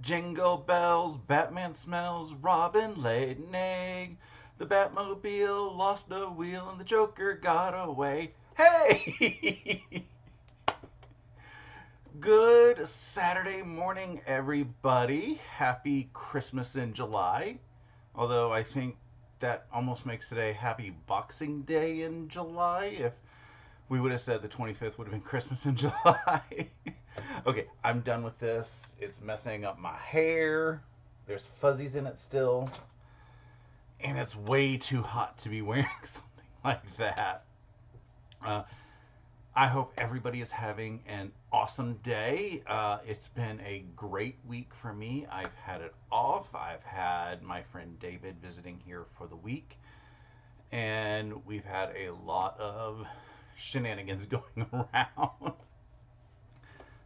Jingle bells, Batman smells, Robin laid an egg. The Batmobile lost a wheel and the Joker got away. Hey! Good Saturday morning, everybody. Happy Christmas in July. Although I think that almost makes today Happy Boxing Day in July. If we would have said the 25th would have been Christmas in July. Okay, I'm done with this. It's messing up my hair. There's fuzzies in it still. And it's way too hot to be wearing something like that. Uh, I hope everybody is having an awesome day. It's been a great week for me. I've had it off. I've had my friend David visiting here for the week. And we've had a lot of shenanigans going around.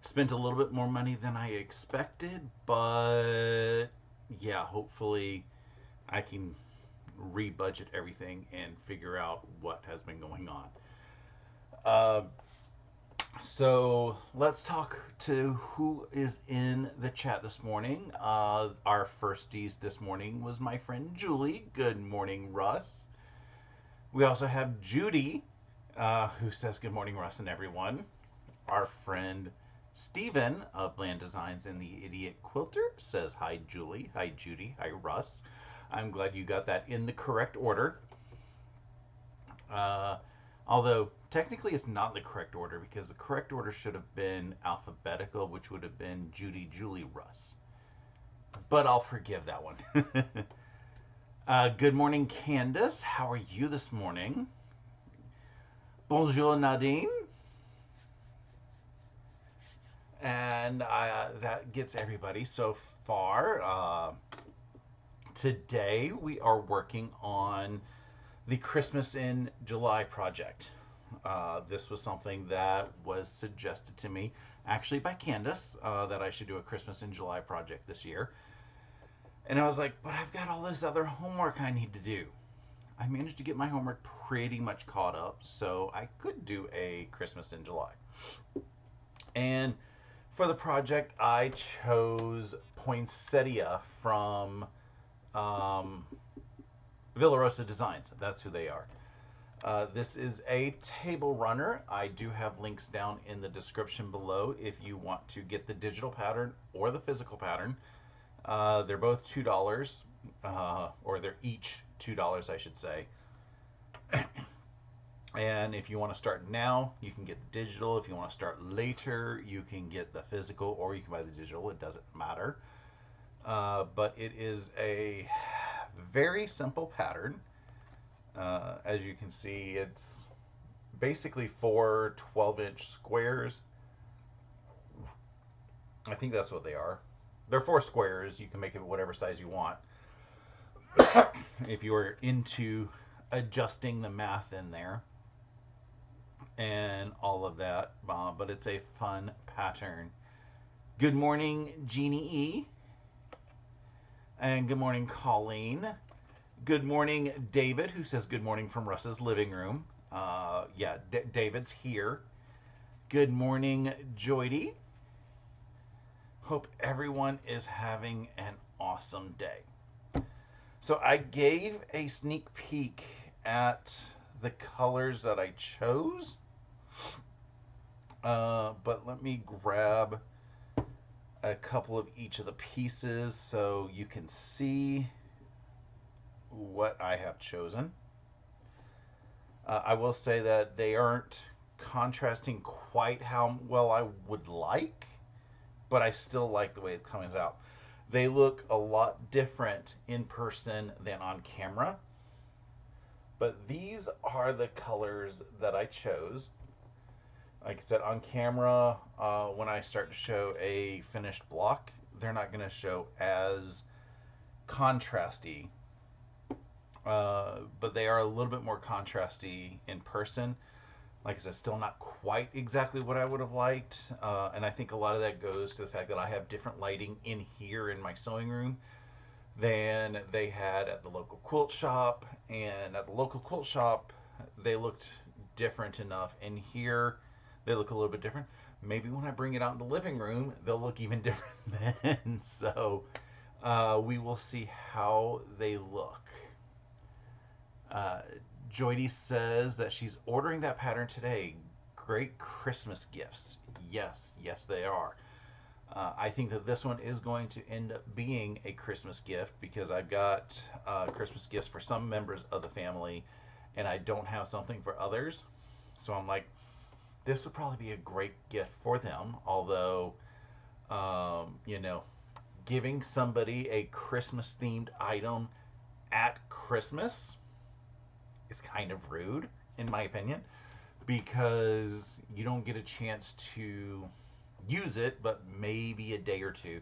Spent a little bit more money than I expected, but yeah, hopefully I can rebudget everything and figure out what has been going on. Uh, so let's talk to who is in the chat this morning. Our firsties this morning was my friend Julie. Good morning, Russ. We also have Judy, who says good morning, Russ and everyone. Our friend Steven of Bland Designs and the Idiot Quilter says hi, Julie. Hi, Judy. Hi, Russ. I'm glad you got that in the correct order. Although technically it's not the correct order because the correct order should have been alphabetical, which would have been Judy, Julie, Russ. But I'll forgive that one. Good morning, Candace. How are you this morning? Bonjour, Nadine. And that gets everybody so far. Today we are working on the Christmas in July project. This was something that was suggested to me actually by Candace, that I should do a Christmas in July project this year. And I was like, but I've got all this other homework I need to do. I managed to get my homework pretty much caught up, so I could do a Christmas in July. And for the project, I chose poinsettia from Villarosa Designs. That's who they are. This is a table runner. I do have links down in the description below if you want to get the digital pattern or the physical pattern. They're both $2, or they're each $2, I should say. And if you want to start now, you can get the digital. If you want to start later, you can get the physical, or you can buy the digital. It doesn't matter. But it is a very simple pattern. As you can see, it's basically 4 12-inch squares. I think that's what they are. They're 4 squares. You can make it whatever size you want. If you are into adjusting the math in there and all of that, but it's a fun pattern. Good morning, Jeannie E. And good morning, Colleen. Good morning, David, who says good morning from Russ's living room. Yeah, David's here. Good morning, Joydy. Hope everyone is having an awesome day. So I gave a sneak peek at the colors that I chose. But let me grab a couple of each of the pieces so you can see what I have chosen. I will say that they aren't contrasting quite how well I would like, but I still like the way it comes out. They look a lot different in person than on camera, but these are the colors that I chose. Like I said, on camera, when I start to show a finished block, they're not going to show as contrasty, but they are a little bit more contrasty in person. Like I said, still not quite exactly what I would have liked, and I think a lot of that goes to the fact that I have different lighting in here in my sewing room than they had at the local quilt shop, and at the local quilt shop they looked different enough, and here they look a little bit different. Maybe when I bring it out in the living room, they'll look even different then. So we will see how they look. Uh, Joydy says that she's ordering that pattern today. Great Christmas gifts. Yes, yes, they are. I think that this one is going to end up being a Christmas gift because I've got Christmas gifts for some members of the family and I don't have something for others. So I'm like, this would probably be a great gift for them. Although, you know, giving somebody a Christmas themed item at Christmas is kind of rude, in my opinion, because you don't get a chance to use it, but maybe a day or two,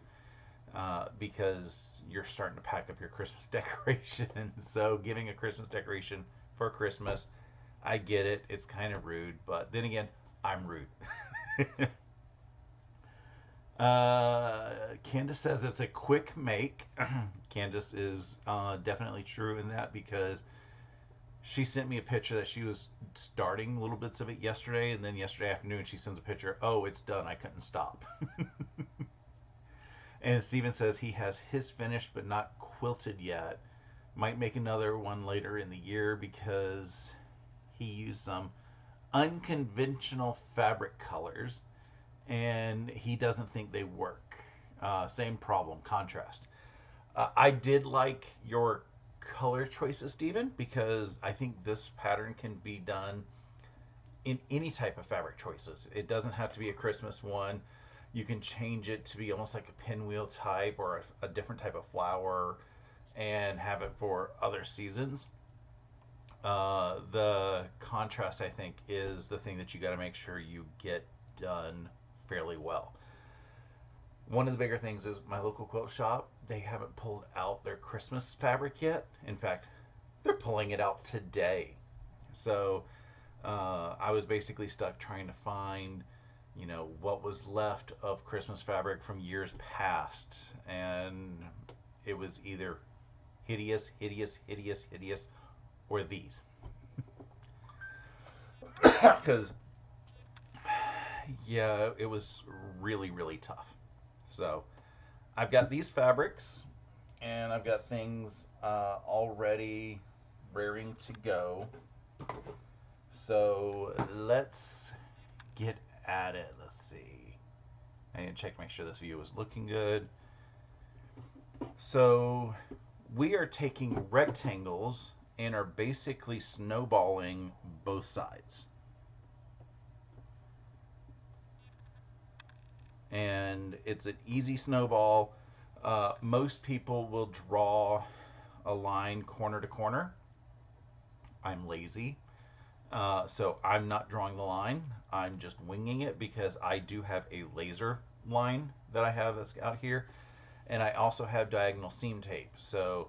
because you're starting to pack up your Christmas decorations. So, giving a Christmas decoration for Christmas, I get it. It's kind of rude, but then again, I'm rude. Candace says it's a quick make. Candace is definitely true in that because she sent me a picture that she was starting little bits of it yesterday, and then yesterday afternoon she sends a picture. Oh, it's done. I couldn't stop. And Steven says he has his finished but not quilted yet. Might make another one later in the year because he used some unconventional fabric colors and he doesn't think they work. Same problem, contrast. I did like your color choices, Steven, because I think this pattern can be done in any type of fabric choices. It doesn't have to be a Christmas one. You can change it to be almost like a pinwheel type or a different type of flower and have it for other seasons. The contrast, I think, is the thing that you got to make sure you get done fairly well. One of the bigger things is my local quilt shop, they haven't pulled out their Christmas fabric yet. In fact, they're pulling it out today. So I was basically stuck trying to find, you know, what was left of Christmas fabric from years past. And it was either hideous, hideous, hideous, hideous, or these. Because, yeah, it was really, really tough. So I've got these fabrics, and I've got things already raring to go. So let's get at it. Let's see. I need to check, make sure this view is looking good. So we are taking rectangles and are basically snowballing both sides. And it's an easy snowball. Most people will draw a line corner to corner. I'm lazy. So I'm not drawing the line. I'm just winging it because I do have a laser line that I have that's out here. And I also have diagonal seam tape. So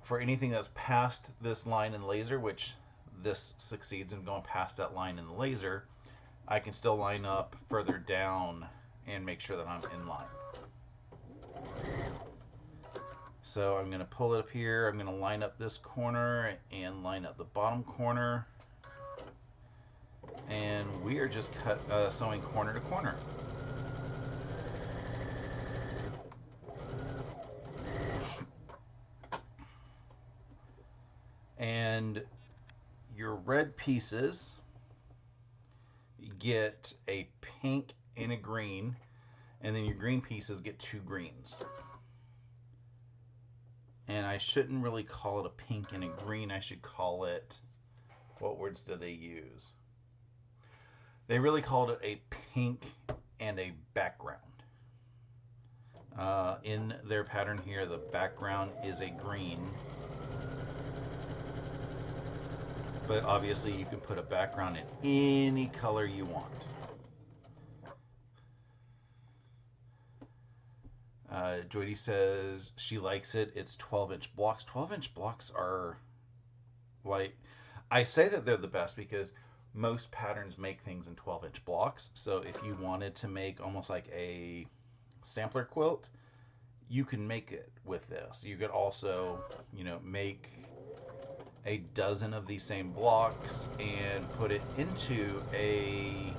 for anything that's past this line in laser, which this succeeds in going past that line in the laser, I can still line up further down and make sure that I'm in line. So I'm going to pull it up here. I'm going to line up this corner and line up the bottom corner. And we are just sewing corner to corner. And your red pieces get a pink and a green, and then your green pieces get two greens. And I shouldn't really call it a pink and a green. I should call it, what words do they use? They really called it a pink and a background. In their pattern here, the background is a green. But obviously you can put a background in any color you want. Joydy says she likes it. It's 12-inch blocks. 12-inch blocks are like, I say that they're the best because most patterns make things in 12-inch blocks. So if you wanted to make almost like a sampler quilt, you can make it with this. You could also, you know, make a dozen of these same blocks and put it into a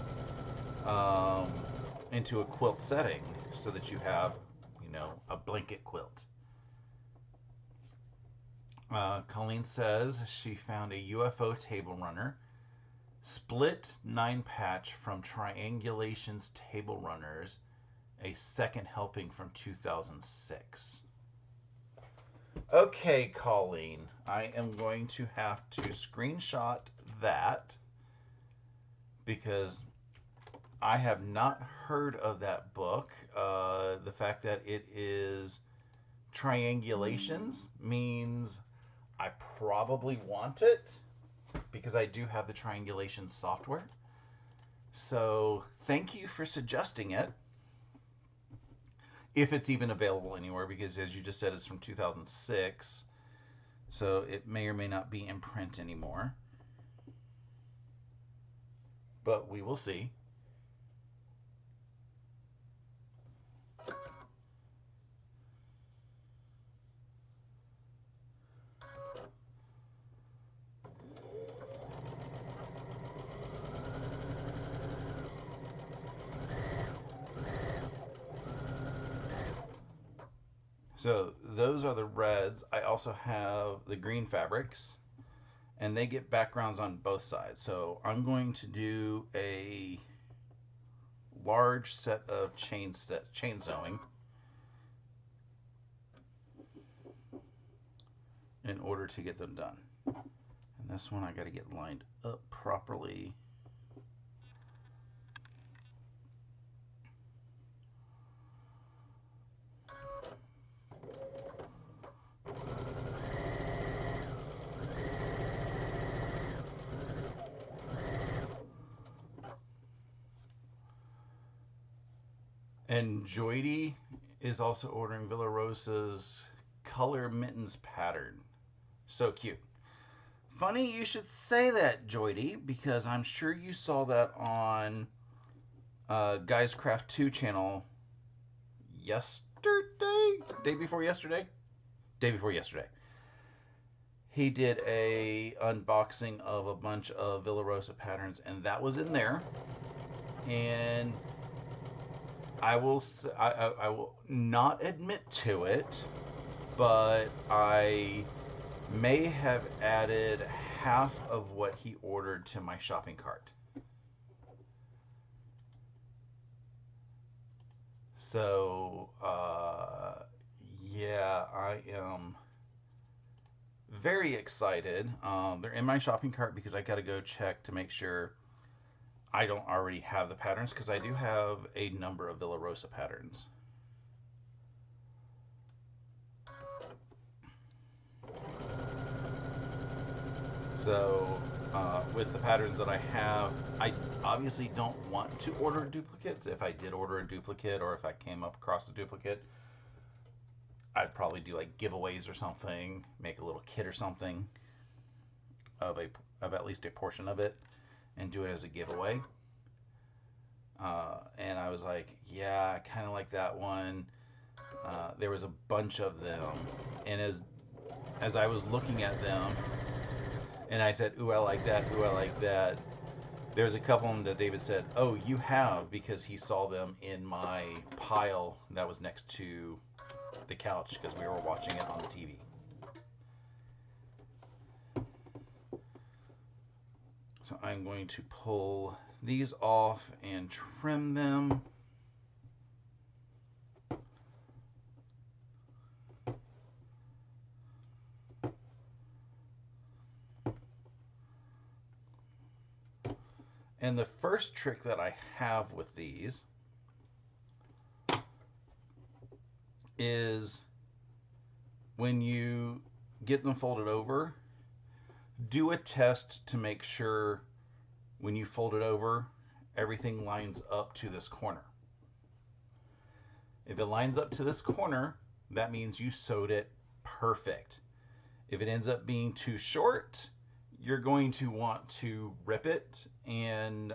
um, into a quilt setting so that you have, a blanket quilt. Colleen says she found a UFO table runner, split 9 patch from Triangulation's Table Runners, a second helping from 2006. Okay, Colleen, I am going to have to screenshot that because I have not heard of that book. The fact that it is triangulations means I probably want it because I do have the triangulation software. So thank you for suggesting it. If it's even available anywhere, because as you just said, it's from 2006. So it may or may not be in print anymore. But we will see. So those are the reds. I also have the green fabrics, and they get backgrounds on both sides. So I'm going to do a large set of chain sewing in order to get them done. And this one I got to get lined up properly. And Joydy is also ordering Villa Rosa's color mittens pattern. So cute. Funny you should say that, Joydy, because I'm sure you saw that on Guys Craft 2 channel yesterday? Day before yesterday? Day before yesterday. He did a unboxing of a bunch of Villa Rosa patterns, and that was in there. And I will not admit to it, but I may have added half of what he ordered to my shopping cart. So, yeah, I am very excited. They're in my shopping cart because I got to go check to make sure I don't already have the patterns, because I do have a number of Villa Rosa patterns. So with the patterns that I have, I obviously don't want to order duplicates. If I did order a duplicate, or if I came up across a duplicate, I'd probably do like giveaways or something, make a little kit or something of at least a portion of it, and do it as a giveaway. And I was like, yeah, I kind of like that one. There was a bunch of them, and as I was looking at them, and I said, ooh, I like that, ooh, I like that. There's a couple of them that David said, oh, you have, because he saw them in my pile that was next to the couch because we were watching it on the TV. So I'm going to pull these off and trim them. And the first trick that I have with these is when you get them folded over, do a test to make sure when you fold it over, everything lines up to this corner. If it lines up to this corner, that means you sewed it perfect. If it ends up being too short, you're going to want to rip it and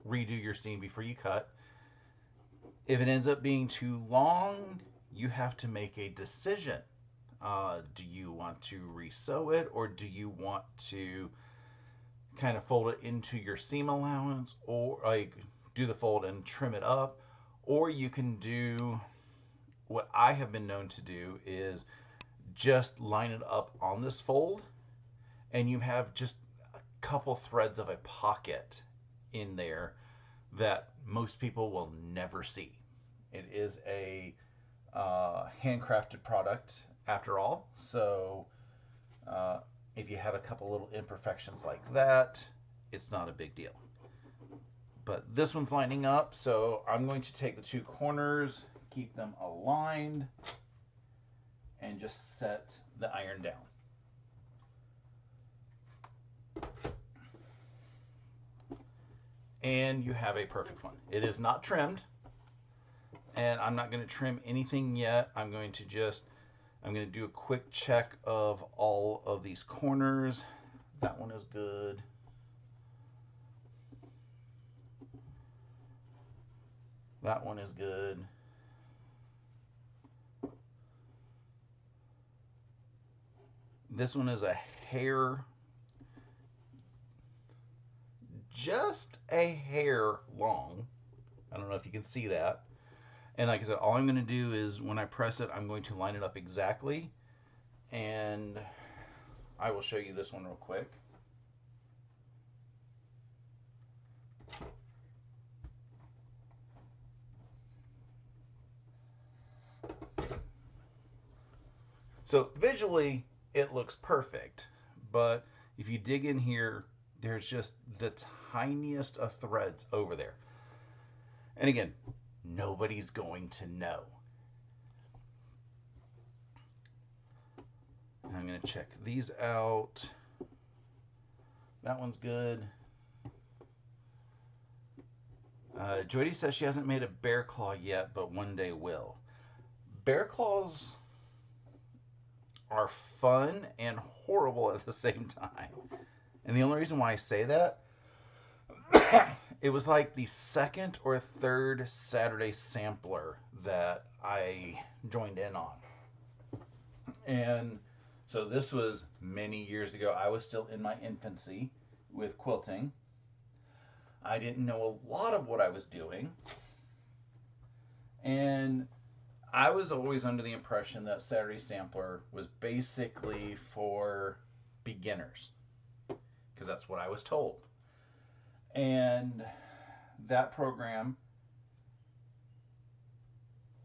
redo your seam before you cut. If it ends up being too long, you have to make a decision. Do you want to resew it, or do you want to kind of fold it into your seam allowance, or like do the fold and trim it up, or you can do what I have been known to do is just line it up on this fold, and you have just a couple threads of a pocket in there that most people will never see. It is a handcrafted product after all, so if you have a couple little imperfections like that, it's not a big deal. But this one's lining up, so I'm going to take the two corners, keep them aligned, and just set the iron down. And you have a perfect one. It is not trimmed, and I'm not going to trim anything yet. I'm going to do a quick check of all of these corners. That one is good. That one is good. This one is a hair, just a hair long. I don't know if you can see that. And like I said, all I'm going to do is when I press it, I'm going to line it up exactly. And I will show you this one real quick. So visually, it looks perfect. But if you dig in here, there's just the tiniest of threads over there. And again, nobody's going to know. I'm going to check these out. That one's good. Jody says she hasn't made a bear claw yet, but one day will. Bear claws are fun and horrible at the same time. And the only reason why I say that, it was like the second or third Saturday sampler that I joined in on. And so this was many years ago. I was still in my infancy with quilting. I didn't know a lot of what I was doing. And I was always under the impression that Saturday Sampler was basically for beginners, because that's what I was told. And that program,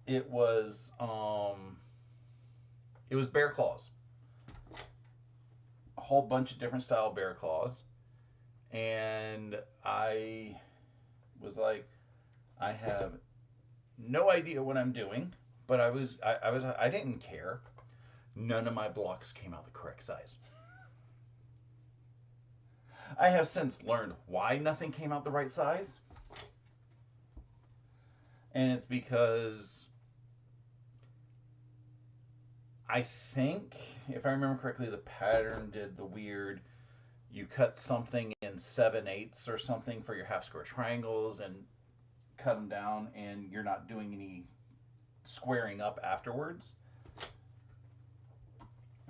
it was bear claws, a whole bunch of different style bear claws, and I was like, I have no idea what I'm doing. But I didn't care. None of my blocks came out the correct size. I have since learned why nothing came out the right size. And it's because I think, if I remember correctly, the pattern did the weird, you cut something in 7/8 or something for your half square triangles and cut them down, and you're not doing any squaring up afterwards.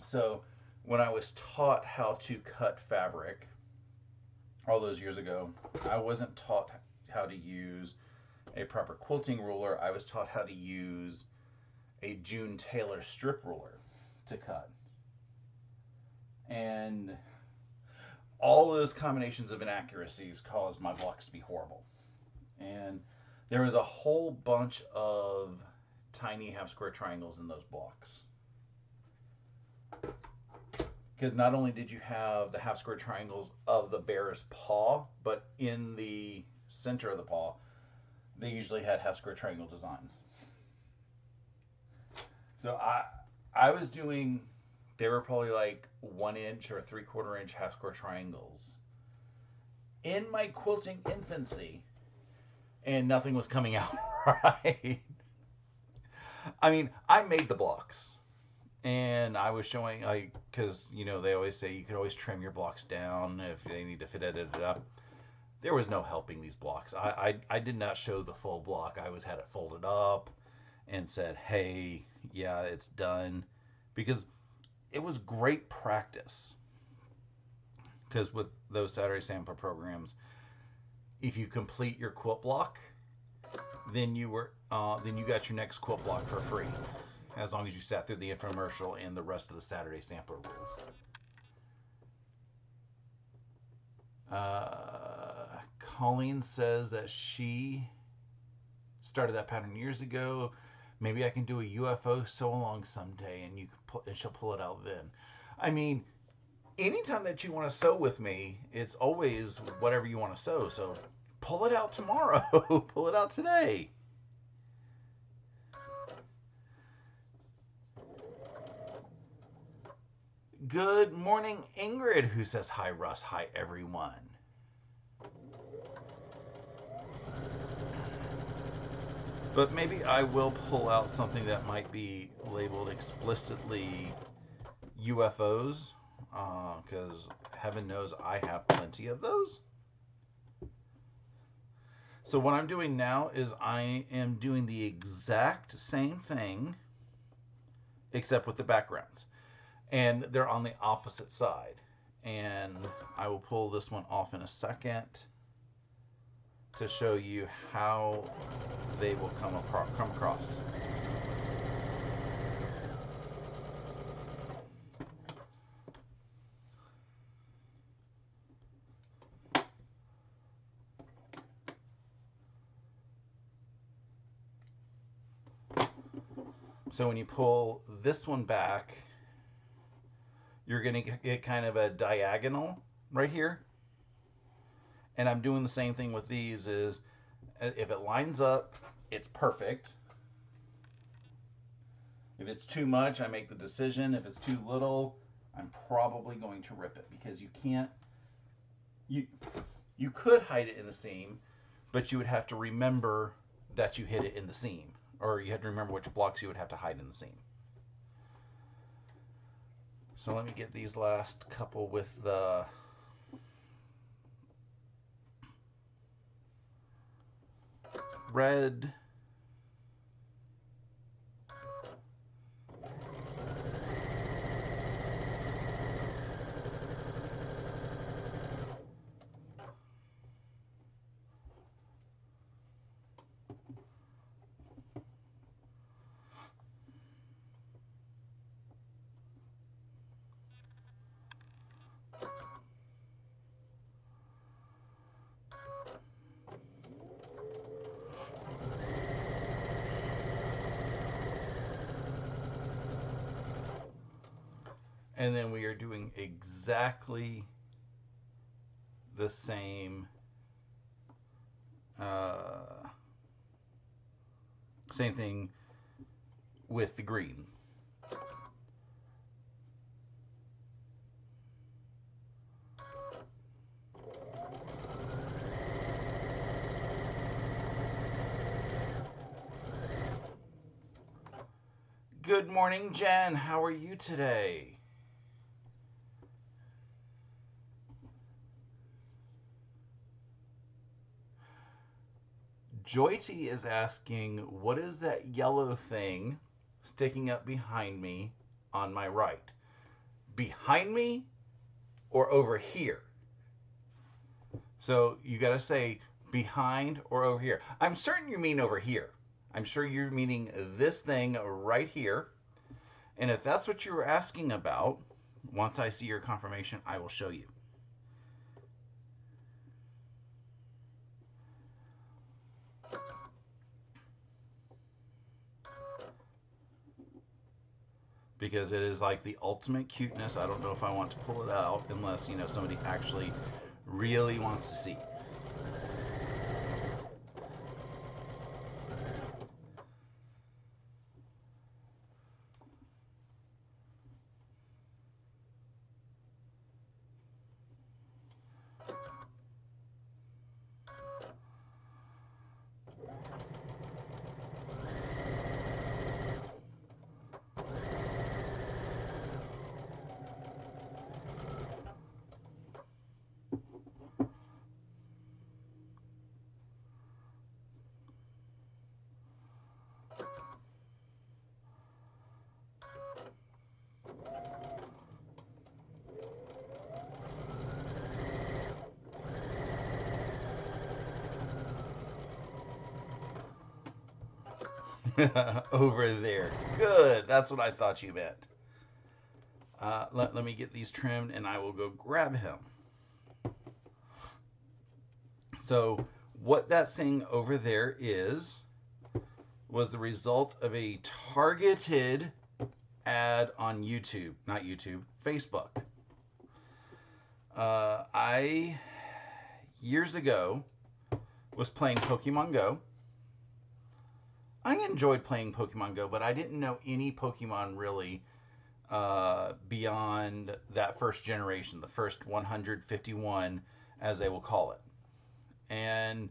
So when I was taught how to cut fabric all those years ago, I wasn't taught how to use a proper quilting ruler. I was taught how to use a June Taylor strip ruler to cut. And all those combinations of inaccuracies caused my blocks to be horrible. And there was a whole bunch of tiny half square triangles in those blocks. Because not only did you have the half square triangles of the bear's paw, but in the center of the paw, they usually had half square triangle designs. So I was doing, they were probably like 1 inch or 3/4 inch half square triangles in my quilting infancy, and nothing was coming out right. I mean, I made the blocks, and I was showing, like, because, you know, they always say you could always trim your blocks down if they need to fit it up. There was no helping these blocks. I did not show the full block. I had it folded up and said, hey, yeah, it's done. Because it was great practice. because with those Saturday sampler programs, if you complete your quilt block, then you got your next quilt block for free, as long as you sat through the infomercial and the rest of the Saturday sampler rules. Colleen says that she started that pattern years ago. Maybe I can do a UFO sew along someday, and she'll pull it out then. I mean, anytime that you want to sew with me, it's always whatever you want to sew. So pull it out tomorrow. Pull it out today. Good morning, Ingrid, who says, hi, Russ. Hi, everyone. But maybe I will pull out something that might be labeled explicitly UFOs, because heaven knows I have plenty of those. So what I'm doing now is I am doing the exact same thing, except with the backgrounds. And they're on the opposite side. And I will pull this one off in a second to show you how they will come across. So when you pull this one back, you're going to get kind of a diagonal right here. And I'm doing the same thing with these. Is if it lines up, it's perfect. If it's too much, I make the decision. If it's too little, I'm probably going to rip it, because you can't, you could hide it in the seam, but you would have to remember that you hid it in the seam, or you had to remember which blocks you would have to hide in the seam. So let me get these last couple with the red. And then we are doing exactly the same same thing with the green. Good morning, Jen. How are you today? Joyty is asking, what is that yellow thing sticking up behind me on my right? Behind me or over here? So you got to say behind or over here. I'm certain you mean over here. I'm sure you're meaning this thing right here. And if that's what you were asking about, once I see your confirmation, I will show you. Because it is like the ultimate cuteness. I don't know if I want to pull it out unless, somebody actually really wants to see. Over there. Good. That's what I thought you meant. Let me get these trimmed and I will go grab him. So, what that thing over there is was the result of a targeted ad on YouTube. Not YouTube, Facebook. I, years ago, was playing Pokemon Go. I enjoyed playing Pokemon Go, but I didn't know any Pokemon really beyond that first generation, the first 151, as they will call it. And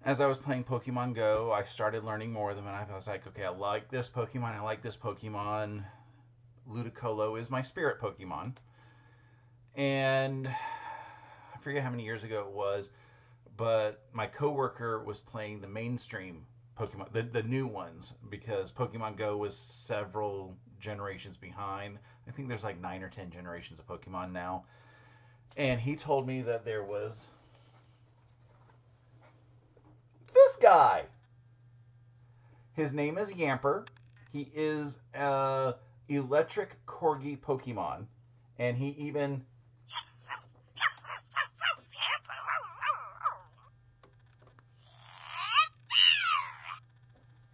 as I was playing Pokemon Go, I started learning more of them, and I was like, okay, I like this Pokemon, I like this Pokemon. Ludicolo is my spirit Pokemon. And I forget how many years ago it was, but my coworker was playing the mainstream Pokemon, the new ones, because Pokemon Go was several generations behind. I think there's like 9 or 10 generations of Pokemon now. And he told me that there was this guy. His name is Yamper. He is a electric corgi Pokemon. And he even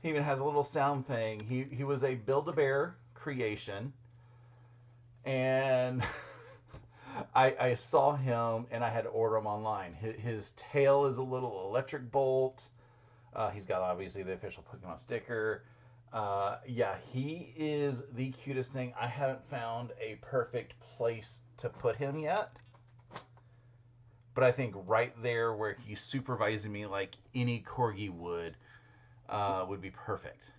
has a little sound thing. He was a Build-A-Bear creation. And I saw him and I had to order him online. His tail is a little electric bolt. He's got obviously the official Pokemon sticker. Yeah, he is the cutest thing. I haven't found a perfect place to put him yet. But I think right there where he's supervising me like any corgi would be perfect.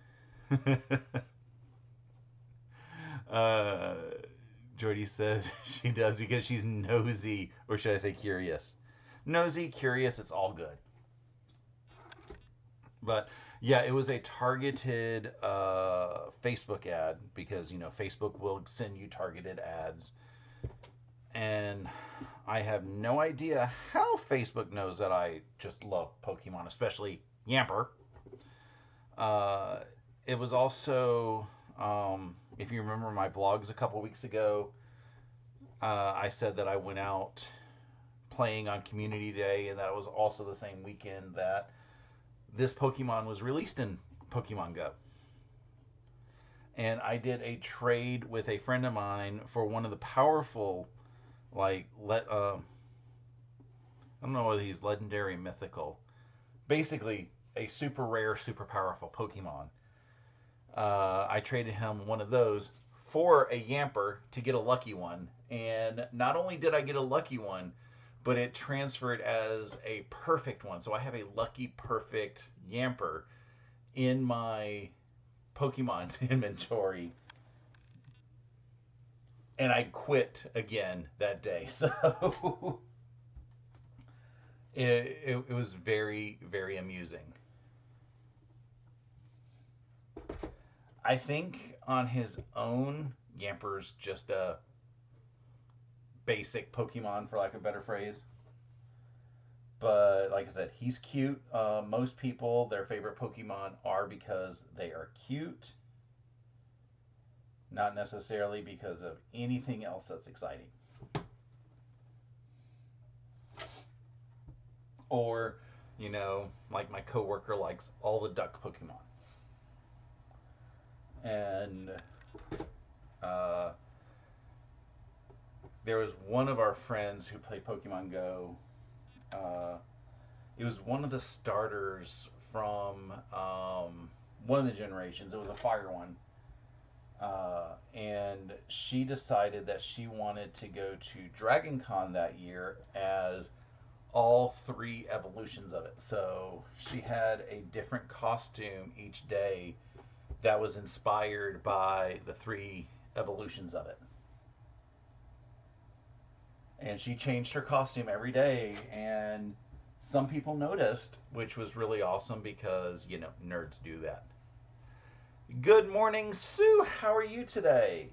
Jordy says she does because she's nosy, or should I say curious? Nosy, curious, it's all good. But yeah, it was a targeted Facebook ad because, you know, Facebook will send you targeted ads. And I have no idea how Facebook knows that I just love Pokemon, especially Yamper. It was also, if you remember my vlogs a couple weeks ago, I said that I went out playing on Community Day, and that was also the same weekend that this Pokemon was released in Pokemon Go. And I did a trade with a friend of mine for one of the powerful, I don't know whether he's legendary or mythical. Basically, a super rare, super powerful Pokemon. I traded him one of those for a Yamper to get a lucky one. And not only did I get a lucky one, but it transferred as a perfect one. So I have a lucky perfect Yamper in my Pokemon inventory. And I quit again that day. So it was very, very amusing. I think on his own, Yamper's just a basic Pokemon, for lack of a better phrase. But like I said, he's cute. Most people, their favorite Pokemon are because they are cute, not necessarily because of anything else that's exciting. Or, you know, like my coworker likes all the duck Pokemon. And there was one of our friends who played Pokemon Go. It was one of the starters from one of the generations. It was a fire one. And she decided that she wanted to go to Dragon Con that year as all 3 evolutions of it. So she had a different costume each day that was inspired by the 3 evolutions of it. And she changed her costume every day, and some people noticed, which was really awesome because, you know, nerds do that. Good morning, Sue. How are you today?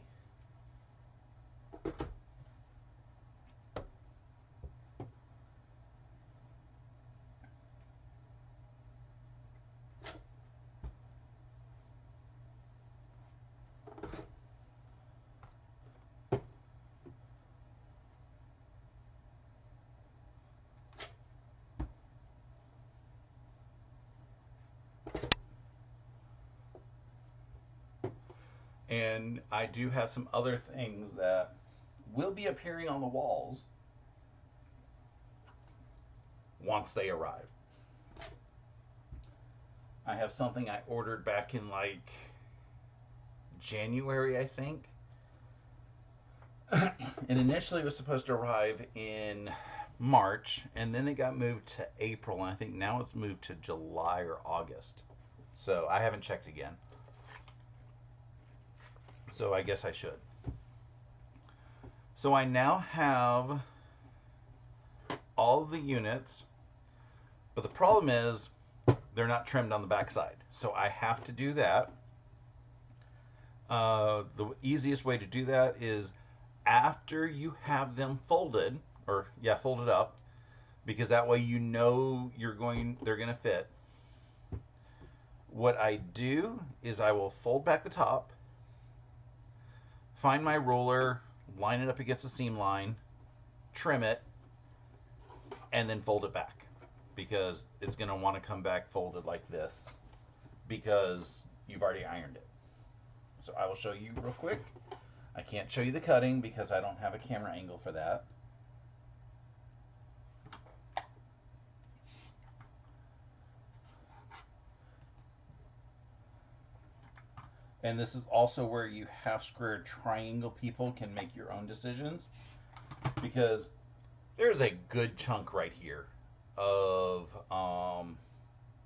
And I do have some other things that will be appearing on the walls once they arrive. I have something I ordered back in like January, I think. And initially it was supposed to arrive in March, and then it got moved to April, and I think now it's moved to July or August. So I haven't checked again. So I guess I should. So I now have all of the units, but the problem is they're not trimmed on the backside. So I have to do that. The easiest way to do that is after you have them folded, or yeah, folded up, because that way you know they're going to fit. What I do is I will fold back the top, find my ruler, line it up against the seam line, trim it, and then fold it back, because it's going to want to come back folded like this because you've already ironed it. So I will show you real quick. I can't show you the cutting because I don't have a camera angle for that. And this is also where you half square triangle people can make your own decisions, because there's a good chunk right here of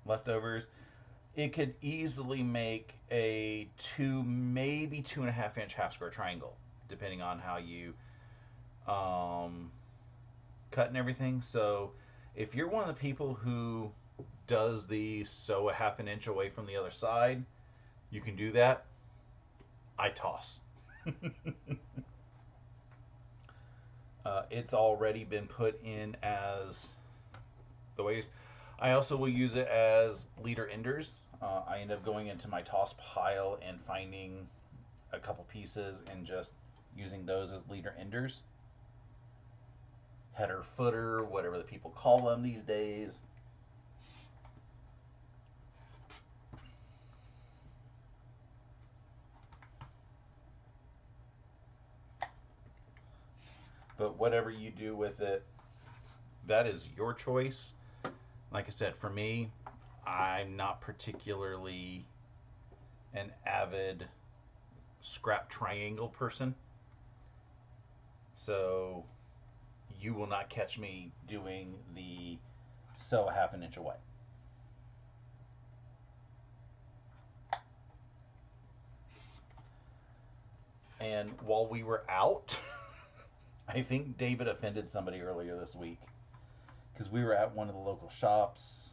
leftovers. It could easily make a maybe 2.5 inch half square triangle, depending on how you cut and everything. So if you're one of the people who does the sew a half an inch away from the other side, you can do that. I toss. It's already been put in as the waste. I also will use it as leader enders. I end up going into my toss pile and finding a couple pieces and just using those as leader enders. Header, footer, whatever the people call them these days. But whatever you do with it, that is your choice. Like I said, for me, I'm not particularly an avid scrap triangle person. So you will not catch me doing the sew a half an inch away. And while we were out, I think David offended somebody earlier this week, because we were at one of the local shops,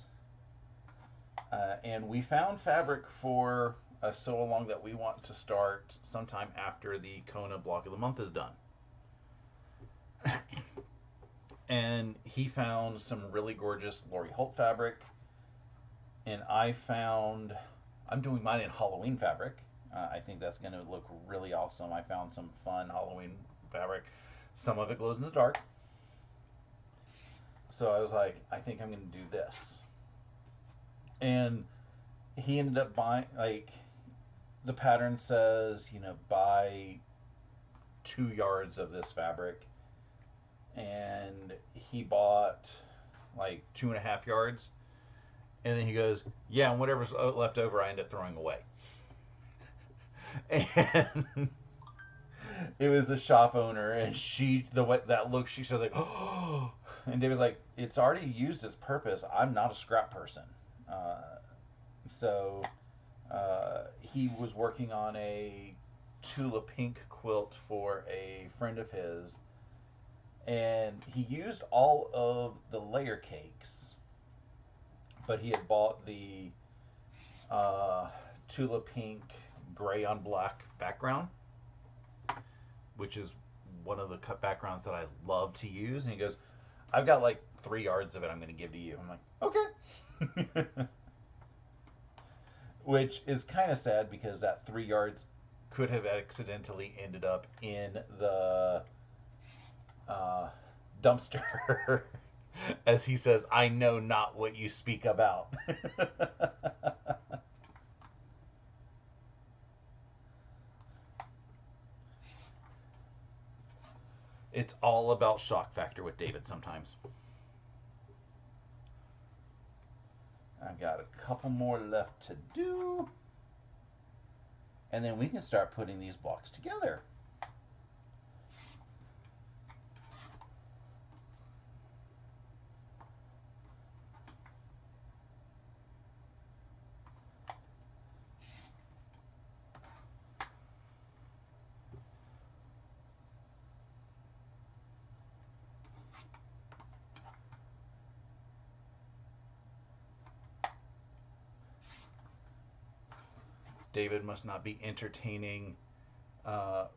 and we found fabric for a sew along that we want to start sometime after the Kona block of the month is done. And he found some really gorgeous Lori Holt fabric, and I'm doing mine in Halloween fabric. I think that's going to look really awesome. I found some fun Halloween fabric. Some of it glows in the dark. So I was like, I think I'm going to do this. And he ended up buying, like, the pattern says, buy 2 yards of this fabric. And he bought like 2.5 yards. And then he goes, yeah, and whatever's left over, I end up throwing away. And it was the shop owner, and that look she said, like, oh, and David's like, it's already used its purpose. I'm not a scrap person. So he was working on a Tula pink quilt for a friend of his, and he used all of the layer cakes, but he had bought the Tula pink gray on black background, which is one of the cut backgrounds that I love to use. And he goes, I've got like 3 yards of it I'm going to give to you. I'm like, okay. Which is kind of sad, because that 3 yards could have accidentally ended up in the dumpster. As he says, I know not what you speak about. It's all about shock factor with David sometimes. I've got a couple more left to do. And then we can start putting these blocks together. David must not be entertaining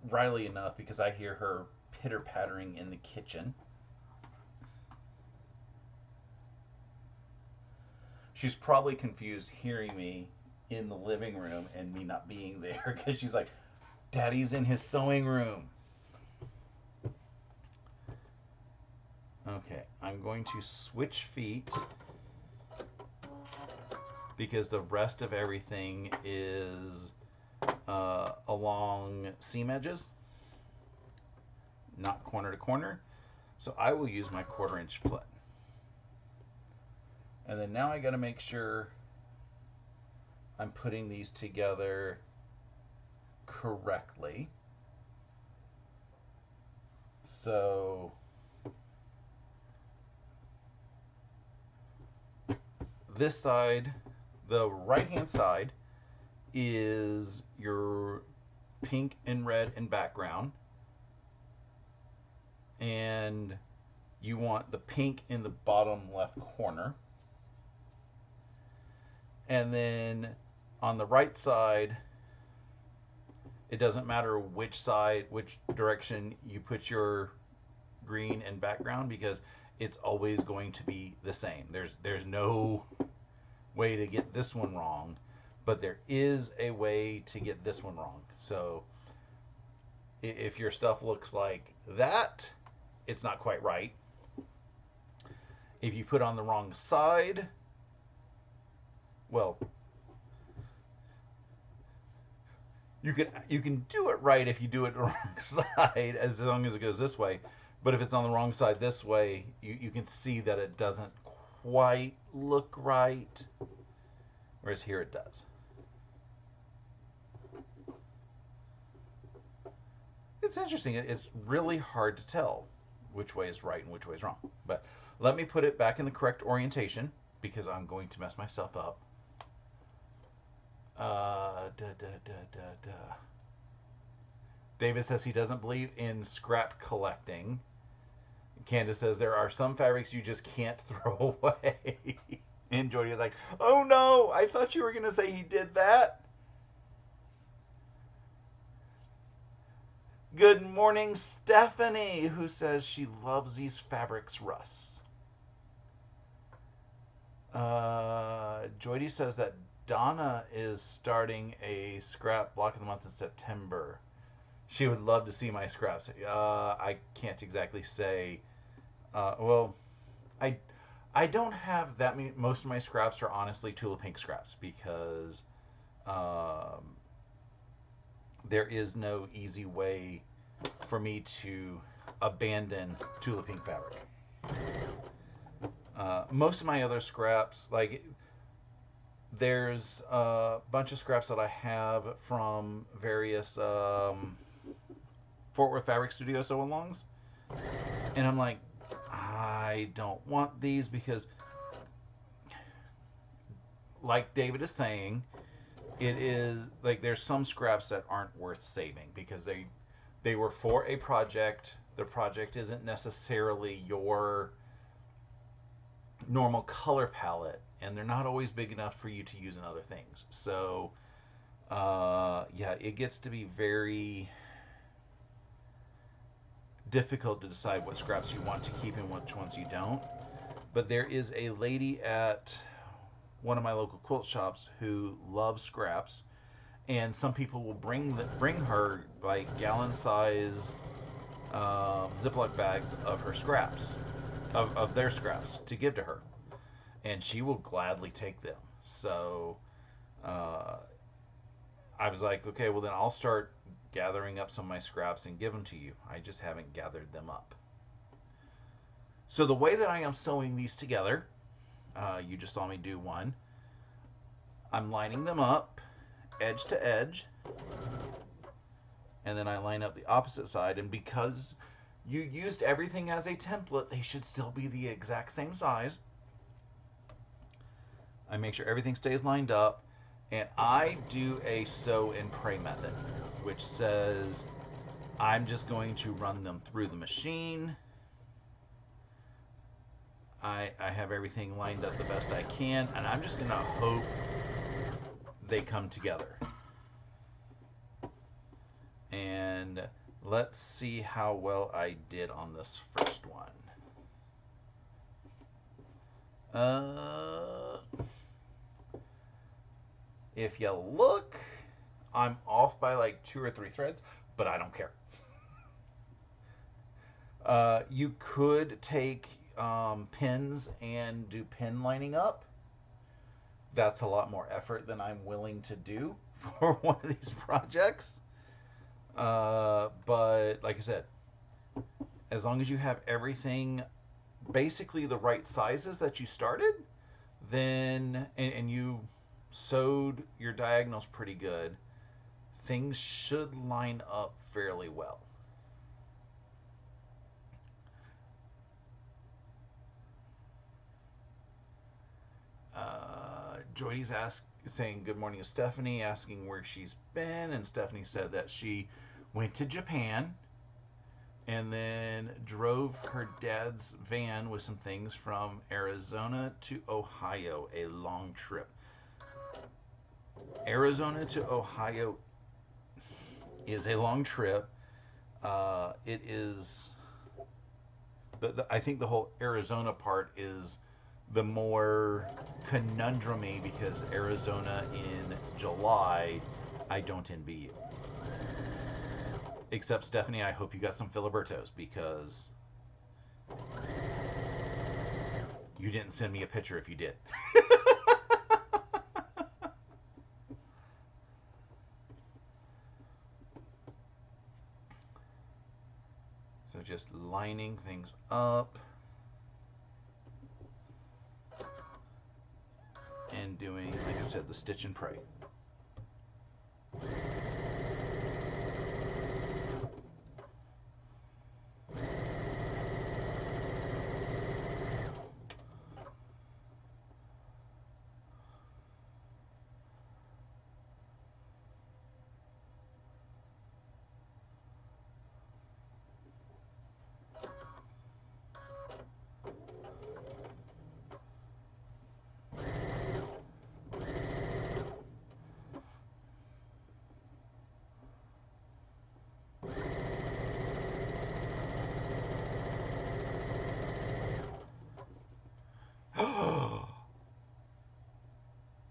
Riley enough because I hear her pitter pattering in the kitchen. She's probably confused hearing me in the living room and me not being there because she's like, Daddy's in his sewing room. Okay, I'm going to switch feet because the rest of everything is along seam edges, not corner to corner. So I will use my 1/4 inch foot. And then now I got to make sure I'm putting these together correctly. So this side, the right hand side, is your pink and red in background. And you want the pink in the bottom left corner. And then on the right side, it doesn't matter which side, which direction you put your green and background because it's always going to be the same. There's no way to get this one wrong, but there is a way to get this one wrong. So if your stuff looks like that, it's not quite right. If you put on the wrong side, well, you can do it right if you do it the wrong side, as long as it goes this way. But if it's on the wrong side this way, you can see that it doesn't quite look right, whereas here it does. It's interesting. It's really hard to tell which way is right and which way is wrong. But let me put it back in the correct orientation because I'm going to mess myself up. David says he doesn't believe in scrap collecting. Candace says there are some fabrics you just can't throw away. And Jody is like, oh no, I thought you were going to say he did that. Good morning, Stephanie, who says she loves these fabrics, Russ. Jody says that Donna is starting a scrap block of the month in September. She would love to see my scraps. I can't exactly say. Well, I don't have that many. Most of my scraps are honestly Tula Pink scraps because there is no easy way for me to abandon Tula Pink fabric. Most of my other scraps, like there's a bunch of scraps that I have from various Fort Worth Fabric Studio sew-alongs, and I'm like, I don't want these because, like David is saying, it is like there's some scraps that aren't worth saving because they were for a project. The project isn't necessarily your normal color palette, and they're not always big enough for you to use in other things. So yeah, it gets to be very difficult to decide what scraps you want to keep and which ones you don't. But there is a lady at one of my local quilt shops who loves scraps, and some people will bring her like gallon size Ziploc bags of her scraps, of their scraps to give to her, and she will gladly take them. So I was like, okay, well then I'll start gathering up some of my scraps and give them to you. I just haven't gathered them up. So the way that I am sewing these together, you just saw me do one. I'm lining them up edge to edge, and then I line up the opposite side. And because you used everything as a template, they should still be the exact same size. I make sure everything stays lined up, and I do a sew and pray method, which says I'm just going to run them through the machine. I have everything lined up the best I can, and I'm just going to hope they come together. And let's see how well I did on this first one. If you look, I'm off by like 2 or 3 threads, but I don't care. You could take pins and do pin lining up. That's a lot more effort than I'm willing to do for one of these projects. But like I said, as long as you have everything basically the right sizes that you started, then and you sewed your diagonals pretty good, things should line up fairly well. Joy's saying good morning to Stephanie, asking where she's been, and Stephanie said that she went to Japan and then drove her dad's van with some things from Arizona to Ohio, a long trip. Arizona to Ohio is a long trip. It is, I think the whole Arizona part is the more conundrumy, because Arizona in July, I don't envy you. Except, Stephanie, I hope you got some Filibertos, because you didn't send me a picture if you did. So just lining things up and doing, like I said, the stitch and pray.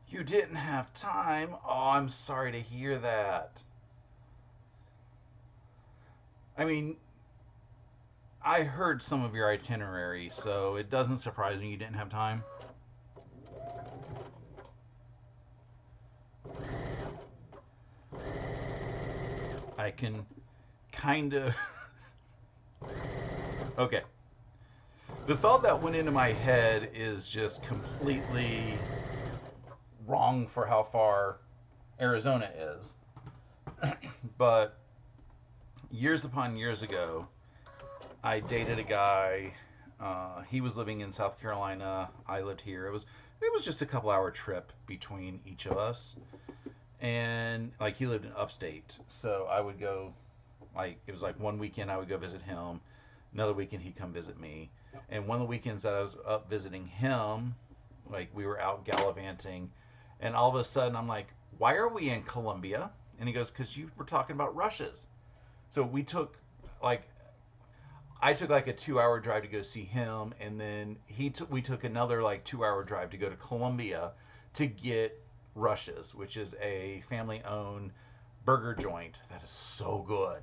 You didn't have time? Oh, I'm sorry to hear that. I mean, I heard some of your itinerary, so it doesn't surprise me you didn't have time. I can kind of... Okay. The thought that went into my head is just completely wrong for how far Arizona is. But years upon years ago, I dated a guy. He was living in South Carolina. I lived here. It was just a couple hour trip between each of us, and like he lived in upstate, so I would go. Like it was like one weekend I would go visit him, another weekend he'd come visit me, and one of the weekends that I was up visiting him, like we were out gallivanting, and all of a sudden I'm like, "Why are we in Colombia?" And he goes, "Because you were talking about rushes." So we took like I took like a 2 hour drive to go see him, and then we took another like 2 hour drive to go to Columbia to get Rush's, which is a family owned burger joint that is so good.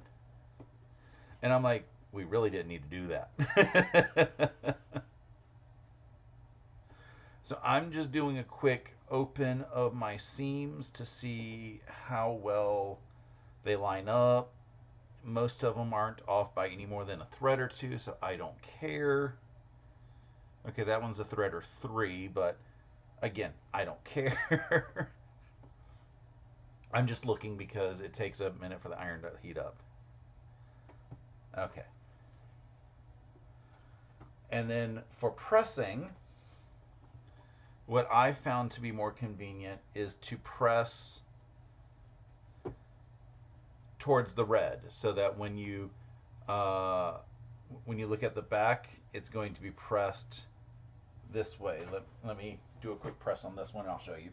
And I'm like, we really didn't need to do that. So I'm just doing a quick open of my seams to see how well they line up. Most of them aren't off by any more than a thread or two, so I don't care. Okay, that one's a thread or 3, but again, I don't care. I'm just looking because it takes a minute for the iron to heat up. Okay. And then for pressing, what I found to be more convenient is to press towards the red, so that when you look at the back, it's going to be pressed this way. Let me do a quick press on this one and I'll show you.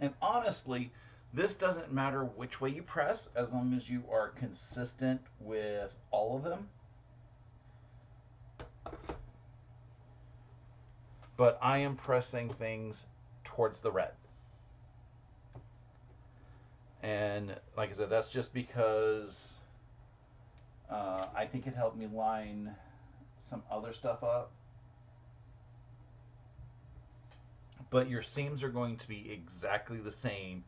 And honestly, this doesn't matter which way you press as long as you are consistent with all of them. But I am pressing things towards the red. And like I said, that's just because I think it helped me line some other stuff up. But your seams are going to be exactly the same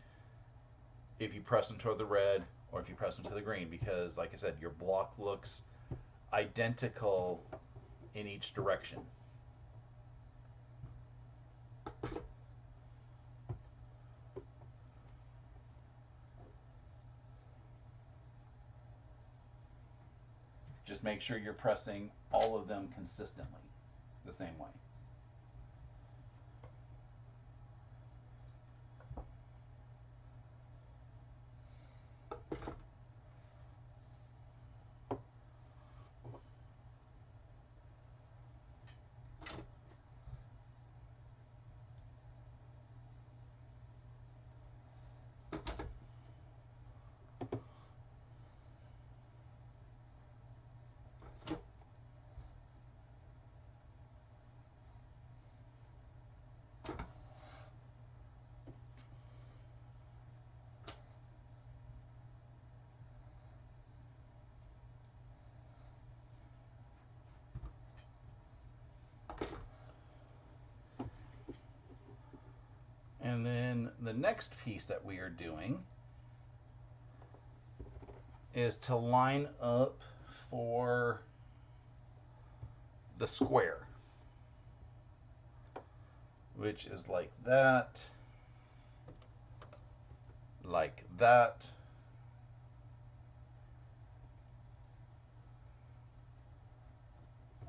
if you press them toward the red or if you press them to the green, because like I said, your block looks identical in each direction. Just make sure you're pressing all of them consistently the same way. And then the next piece that we are doing is to line up for the square, which is like that,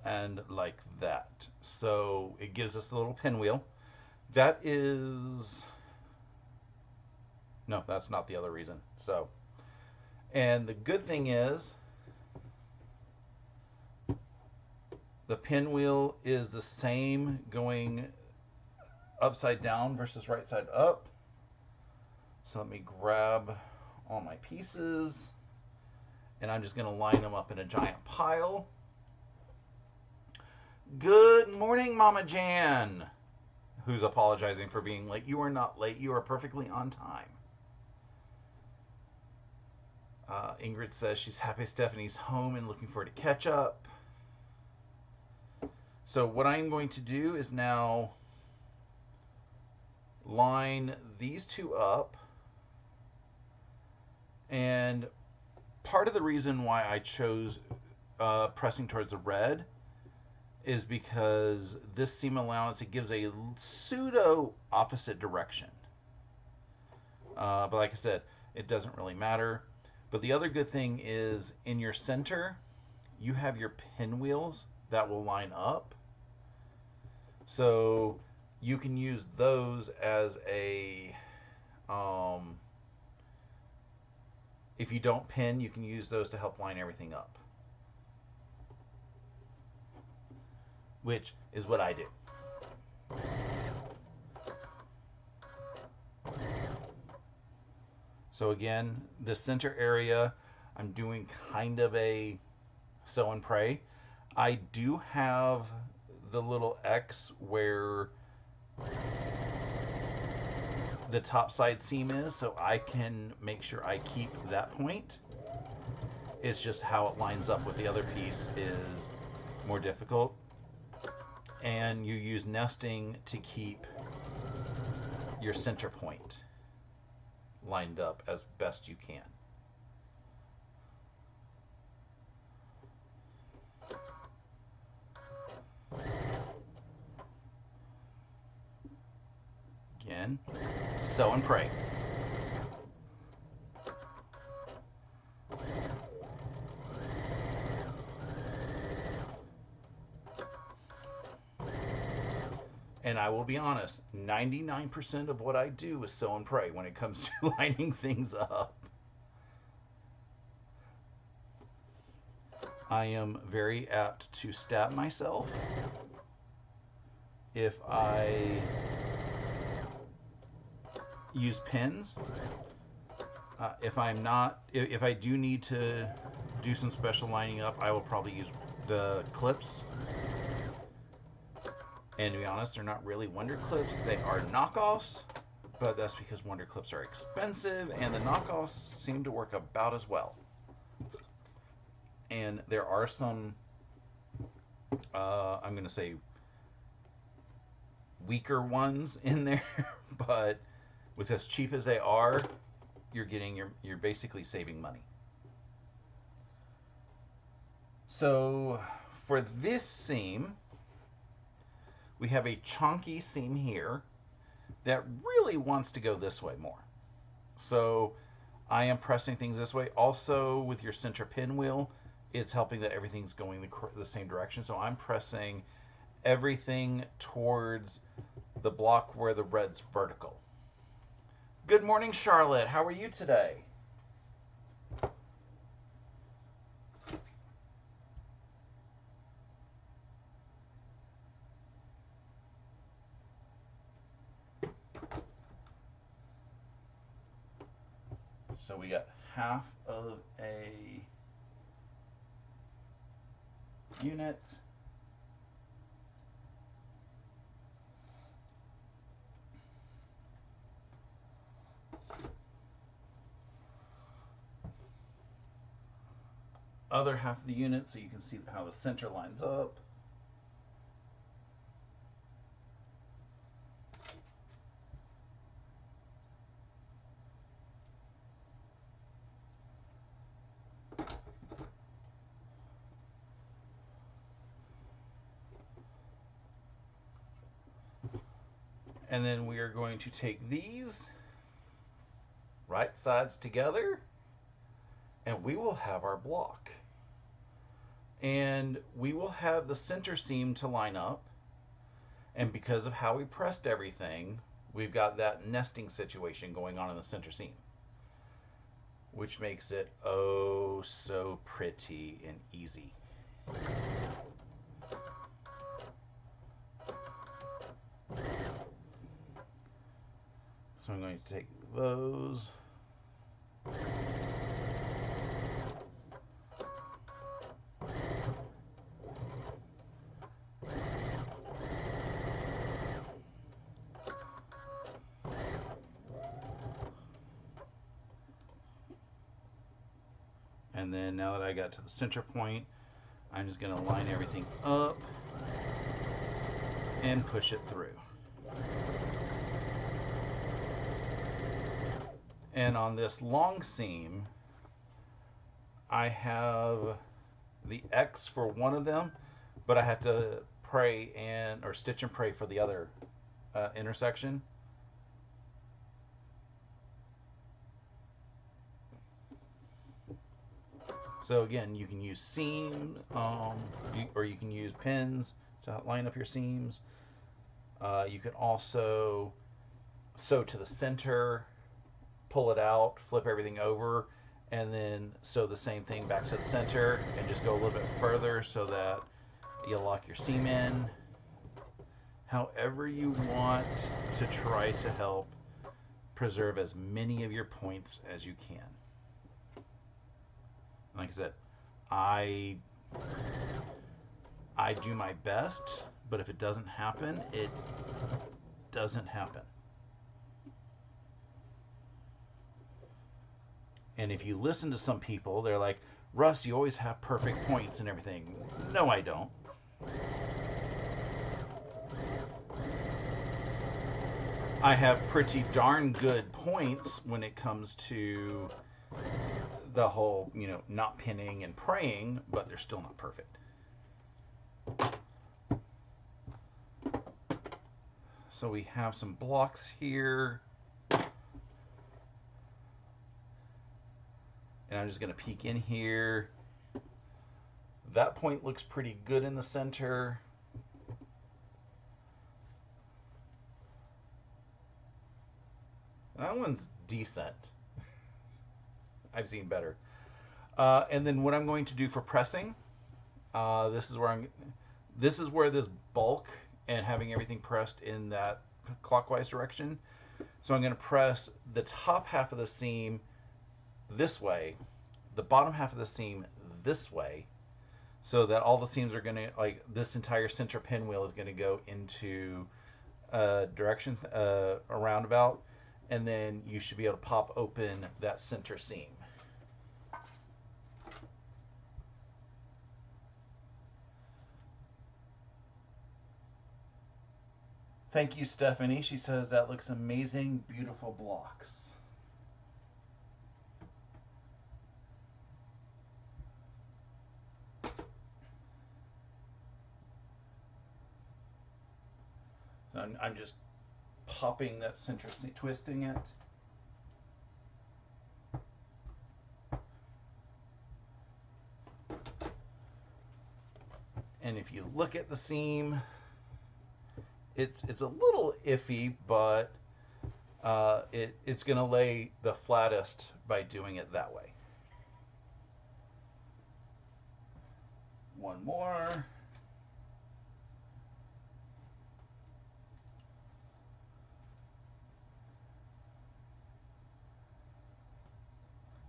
and like that. So it gives us a little pinwheel. That is, no, that's not the other reason. So, and the good thing is the pinwheel is the same going upside down versus right side up. So let me grab all my pieces and I'm just going to line them up in a giant pile. Good morning, Mama Jan, who's apologizing for being late. You are not late. You are perfectly on time. Ingrid says she's happy Stephanie's home and looking forward to catch up. So what I'm going to do is now line these two up. And part of the reason why I chose pressing towards the red is because this seam allowance, it gives a pseudo opposite direction. But like I said, it doesn't really matter. But the other good thing is in your center, you have your pinwheels that will line up. So you can use those as a, if you don't pin, you can use those to help line everything up. Which is what I do. So again, the center area, I'm doing kind of a sew and pray. I do have the little X where the top side seam is, so I can make sure I keep that point. It's just how it lines up with the other piece is more difficult. And you use nesting to keep your center point lined up as best you can. Again, sew and pray. And I will be honest, 99% of what I do is sew and pray when it comes to lining things up. I am very apt to stab myself if I use pins. If I do need to do some special lining up, I will probably use the clips. And to be honest, they're not really Wonder Clips. They are knockoffs, but that's because Wonder Clips are expensive, and the knockoffs seem to work about as well. And there are some, I'm going to say, weaker ones in there, but with as cheap as they are, you're basically saving money. So for this seam, we have a chunky seam here that really wants to go this way more. So I am pressing things this way. Also with your center pinwheel, it's helping that everything's going the same direction. So I'm pressing everything towards the block where the red's vertical. Good morning, Charlotte. How are you today? So we got half of a unit. Other half of the unit, so you can see how the center lines up. And then we are going to take these right sides together, and we will have our block. And we will have the center seam to line up. And because of how we pressed everything, we've got that nesting situation going on in the center seam, which makes it oh so pretty and easy. So I'm going to take those. And then now that I got to the center point, I'm just going to line everything up and push it through. And on this long seam, I have the X for one of them, but I have to pray or stitch and pray for the other intersection. So again, you can use seam, or you can use pins to line up your seams. You can also sew to the center, pull it out, flip everything over, and then sew the same thing back to the center and just go a little bit further so that you lock your seam in. However you want to try to help preserve as many of your points as you can. Like I said, I do my best, but if it doesn't happen, it doesn't happen. And if you listen to some people, they're like, Russ, you always have perfect points and everything. No, I don't. I have pretty darn good points when it comes to the whole, not pinning and praying, but they're still not perfect. So we have some blocks here. And I'm just going to peek in here. That point looks pretty good in the center. That one's decent. I've seen better. And then what I'm going to do for pressing, this is where this bulk and having everything pressed in that clockwise direction. So I'm going to press the top half of the seam this way, the bottom half of the seam this way, so that all the seams are going to, like, this entire center pinwheel is going to go into direction, a roundabout, and then you should be able to pop open that center seam. Thank you, Stephanie. She says that looks amazing, beautiful blocks. So I'm just popping that center seam, twisting it. And if you look at the seam, it's a little iffy, but it's going to lay the flattest by doing it that way. One more.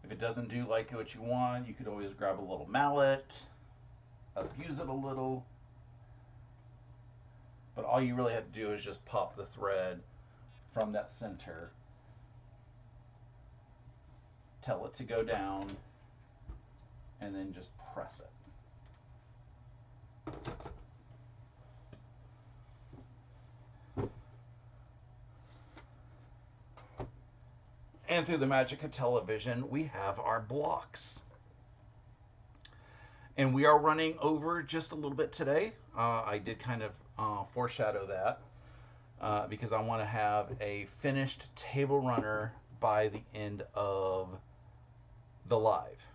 If it doesn't do like what you want, you could always grab a little mallet, abuse it a little. But all you really have to do is just pop the thread from that center, tell it to go down, and then just press it. And through the magic of television, we have our blocks. And we are running over just a little bit today. I did kind of foreshadow that because I want to have a finished table runner by the end of the live.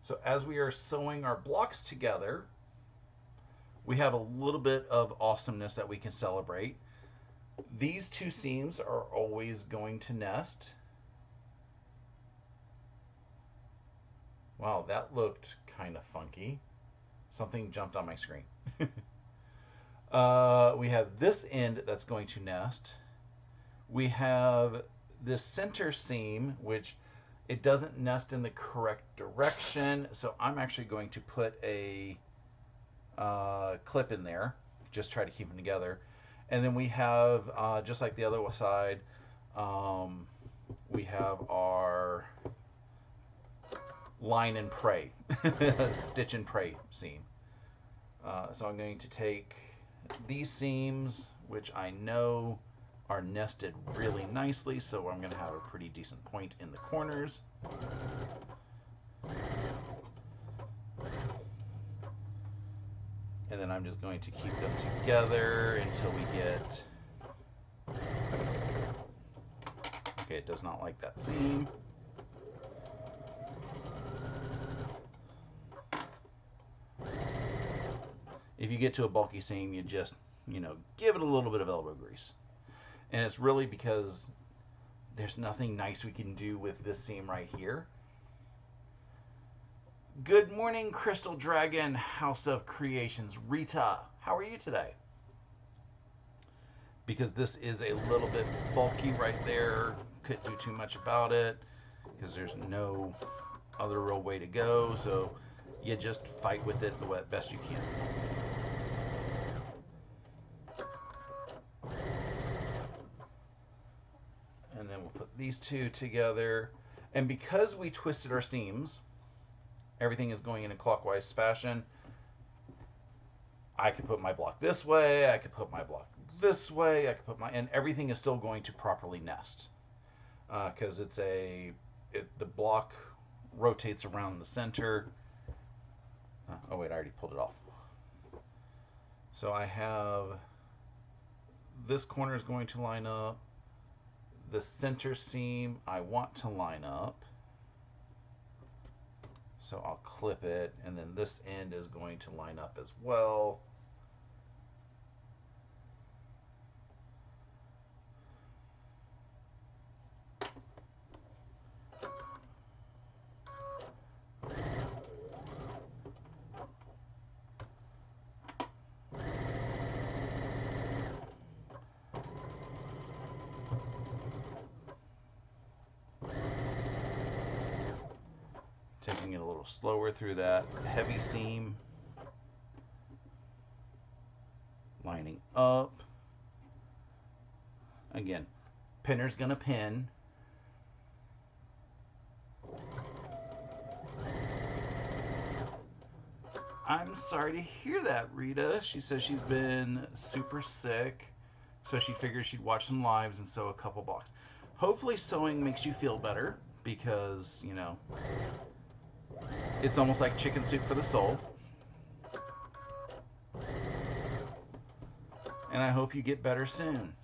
So as we are sewing our blocks together, we have a little bit of awesomeness that we can celebrate. These two seams are always going to nest. Wow, that looked kind of funky. Something jumped on my screen. We have this end that's going to nest. We have this center seam, which it doesn't nest in the correct direction. So I'm actually going to put a clip in there. Just try to keep them together. And then we have, just like the other side, we have our line and pray, stitch and pray seam. So I'm going to take these seams, which I know are nested really nicely, so I'm going to have a pretty decent point in the corners. And then I'm just going to keep them together until we get... Okay, it does not like that seam. If you get to a bulky seam, you just, give it a little bit of elbow grease. And it's really because there's nothing nice we can do with this seam right here. Good morning, Crystal Dragon, House of Creations. Rita, how are you today? Because this is a little bit bulky right there. Couldn't do too much about it because there's no other real way to go. So you just fight with it the best you can. And then we'll put these two together. And because we twisted our seams, everything is going in a clockwise fashion. I could put my block this way, I could put my block this way, I could put my, and everything is still going to properly nest. Because the block rotates around the center. Oh wait, I already pulled it off. So I have, this corner is going to line up. The center seam I want to line up. So I'll clip it, and then this end is going to line up as well. Taking it a little slower through that heavy seam. Lining up. Again, pinner's gonna pin. I'm sorry to hear that, Rita. She says she's been super sick, so she figured she'd watch some lives and sew a couple blocks. Hopefully sewing makes you feel better, because, you know, it's almost like chicken soup for the soul. And I hope you get better soon.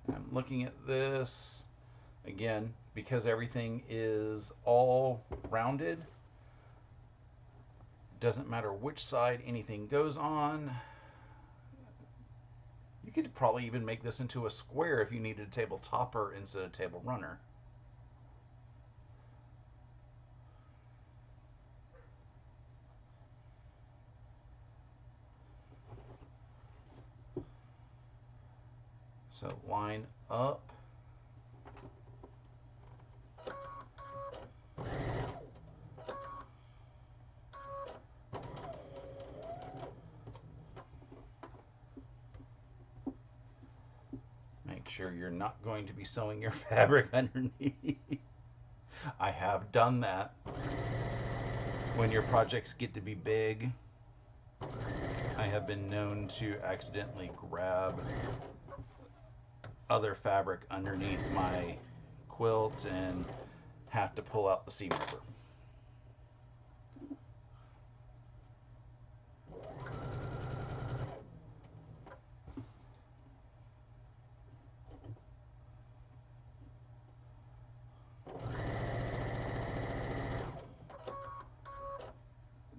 I'm looking at this again, because everything is all rounded. Doesn't matter which side anything goes on. You could probably even make this into a square if you needed a table topper instead of table runner. So line up. Make sure you're not going to be sewing your fabric underneath. I have done that. When your projects get to be big, I have been known to accidentally grab other fabric underneath my quilt and have to pull out the seam ripper.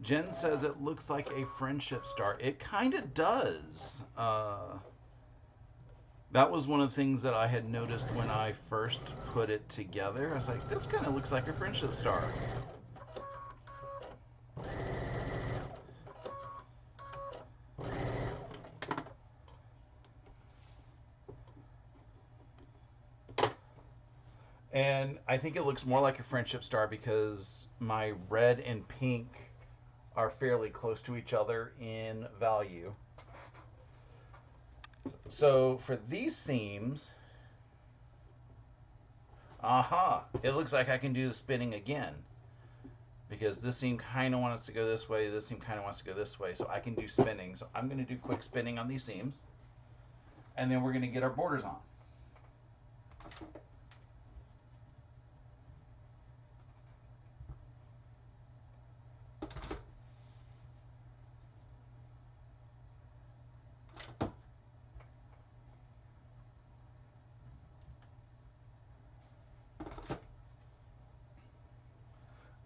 Jen says it looks like a friendship star. It kind of does. That was one of the things that I had noticed when I first put it together. I was like, this kind of looks like a friendship star. And I think it looks more like a friendship star because my red and pink are fairly close to each other in value. So for these seams, aha, it looks like I can do the spinning again. Because this seam kind of wants to go this way, this seam kind of wants to go this way, so I can do spinning. So I'm going to do quick spinning on these seams, and then we're going to get our borders on.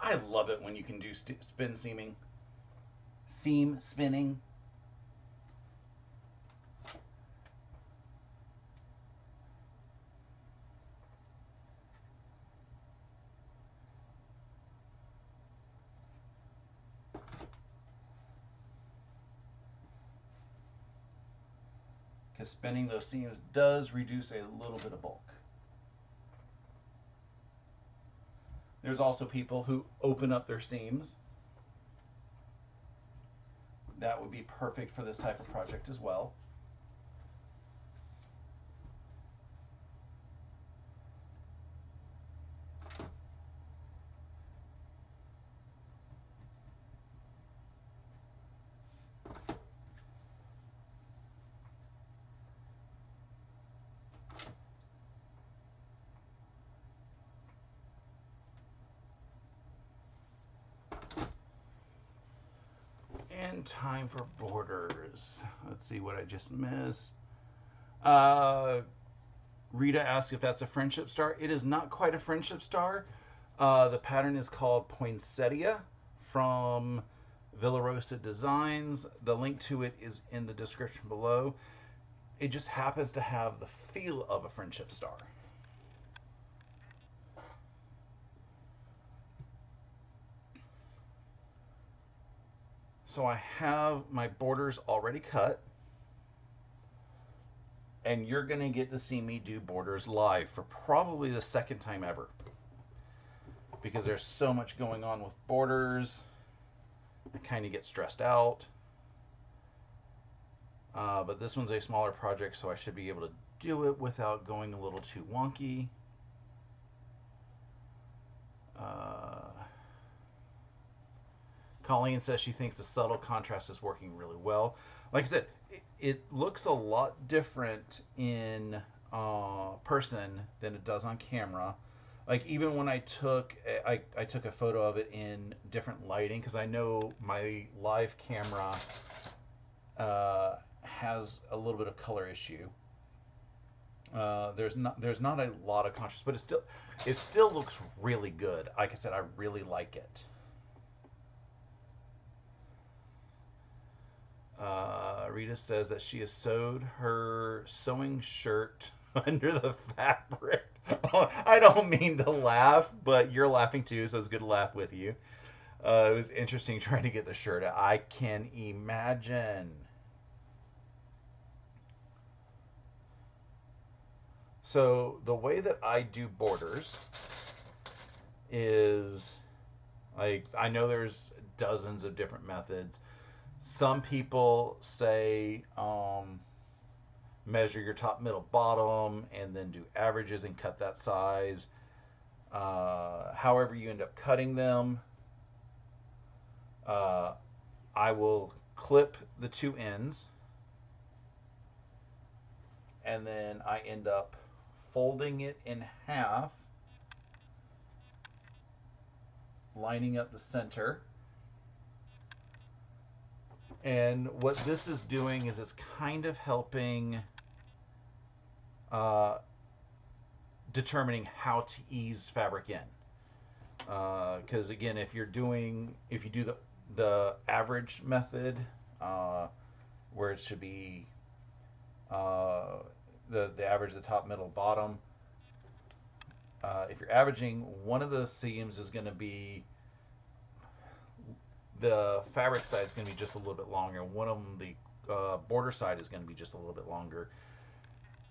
I love it when you can do spin seaming. Seam spinning. Because spinning those seams does reduce a little bit of bulk. There's also people who open up their seams. That would be perfect for this type of project as well. And time for borders. Let's see what I just missed. Uh, Rita asked if that's a friendship star. It is not quite a friendship star. The pattern is called Poinsettia from Villarosa Designs. The link to it is in the description below. It just happens to have the feel of a friendship star. So I have my borders already cut. And you're going to get to see me do borders live for probably the second time ever. Because there's so much going on with borders. I kind of get stressed out. But this one's a smaller project, so I should be able to do it without going a little too wonky. Colleen says she thinks the subtle contrast is working really well. Like I said, it looks a lot different in person than it does on camera. Like even when I took a photo of it in different lighting, because I know my live camera has a little bit of color issue. There's not a lot of contrast, but it still looks really good. Like I said, I really like it. Rita says that she has sewed her sewing shirt under the fabric. I don't mean to laugh, but you're laughing too, so it's good to laugh with you. It was interesting trying to get the shirt out. I can imagine. So the way that I do borders is, like, I know there's dozens of different methods. Some people say measure your top, middle, bottom, and then do averages and cut that size. However you end up cutting them, I will clip the two ends, and then I end up folding it in half, lining up the center. And what this is doing is it's kind of helping determining how to ease fabric in. Because again, if you do the average method, where it should be the average, the top, middle, bottom. If you're averaging, one of the seams is going to be, the fabric side is going to be just a little bit longer. One of them, the border side, is going to be just a little bit longer.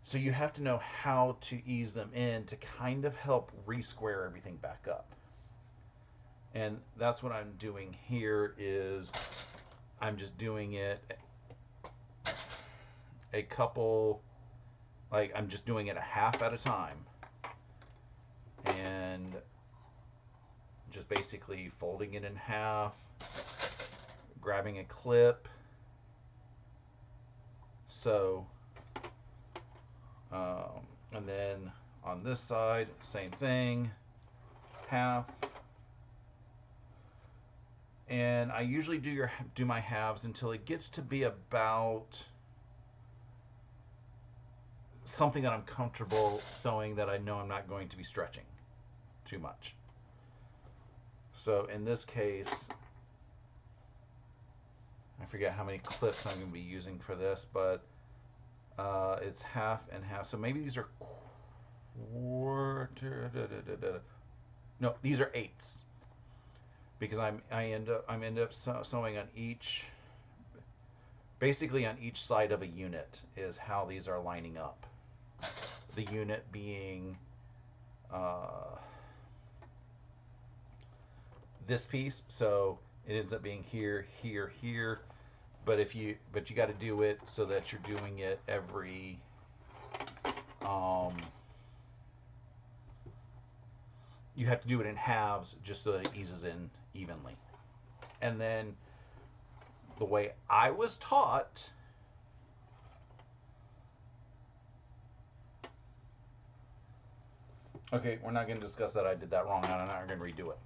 So you have to know how to ease them in to kind of help re-square everything back up. And that's what I'm doing here. Is I'm just doing it a couple, like I'm just doing it a half at a time. And just basically folding it in half, grabbing a clip. So, and then on this side, same thing, half. And I usually do my halves until it gets to be about something that I'm comfortable sewing, that I know I'm not going to be stretching too much. So in this case, I forget how many clips I'm going to be using for this, but it's half and half. So maybe these are quarter. No, these are eighths, because I end up sewing on each, basically on each side of a unit is how these are lining up. The unit being this piece, so it ends up being here, here, here. But you got to do it so that you're doing it every you have to do it in halves just so that it eases in evenly. And then the way I was taught, okay, we're not going to discuss that. I did that wrong. I'm not going to redo it.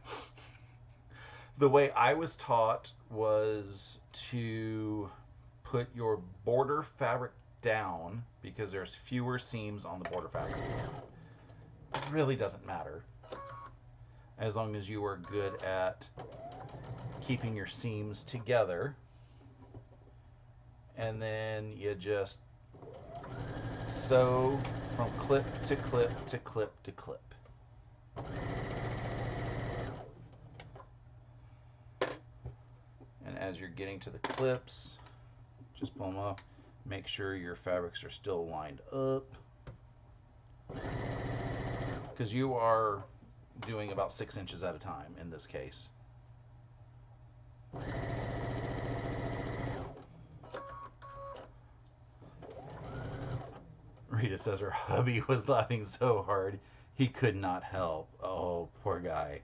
The way I was taught was to put your border fabric down because there's fewer seams on the border fabric. It really doesn't matter as long as you are good at keeping your seams together. And then you just sew from clip to clip to clip to clip. And as you're getting to the clips, just pull them up. Make sure your fabrics are still lined up, because you are doing about 6 inches at a time in this case. Rita says her hubby was laughing so hard he could not help. Oh, poor guy.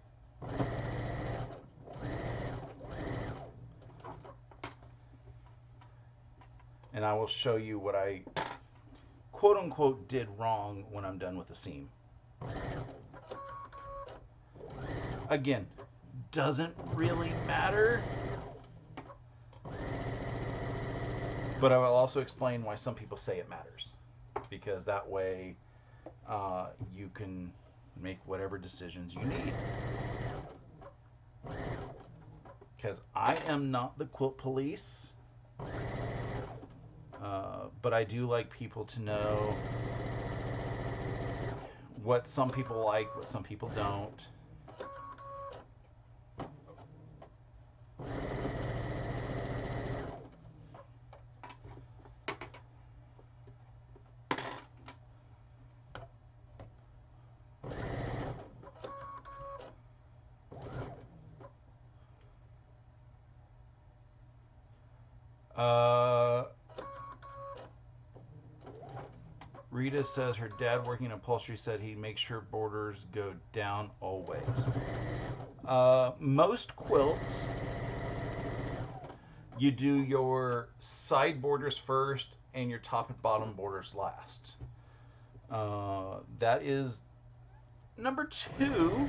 And I will show you what I quote unquote did wrong when I'm done with the seam. Again, doesn't really matter, but I will also explain why some people say it matters, because that way you can make whatever decisions you need. Because I am not the quilt police, but I do like people to know what some people like, what some people don't. Rita says her dad working in upholstery said he'd make sure borders go down always. Most quilts, you do your side borders first and your top and bottom borders last. That is number 2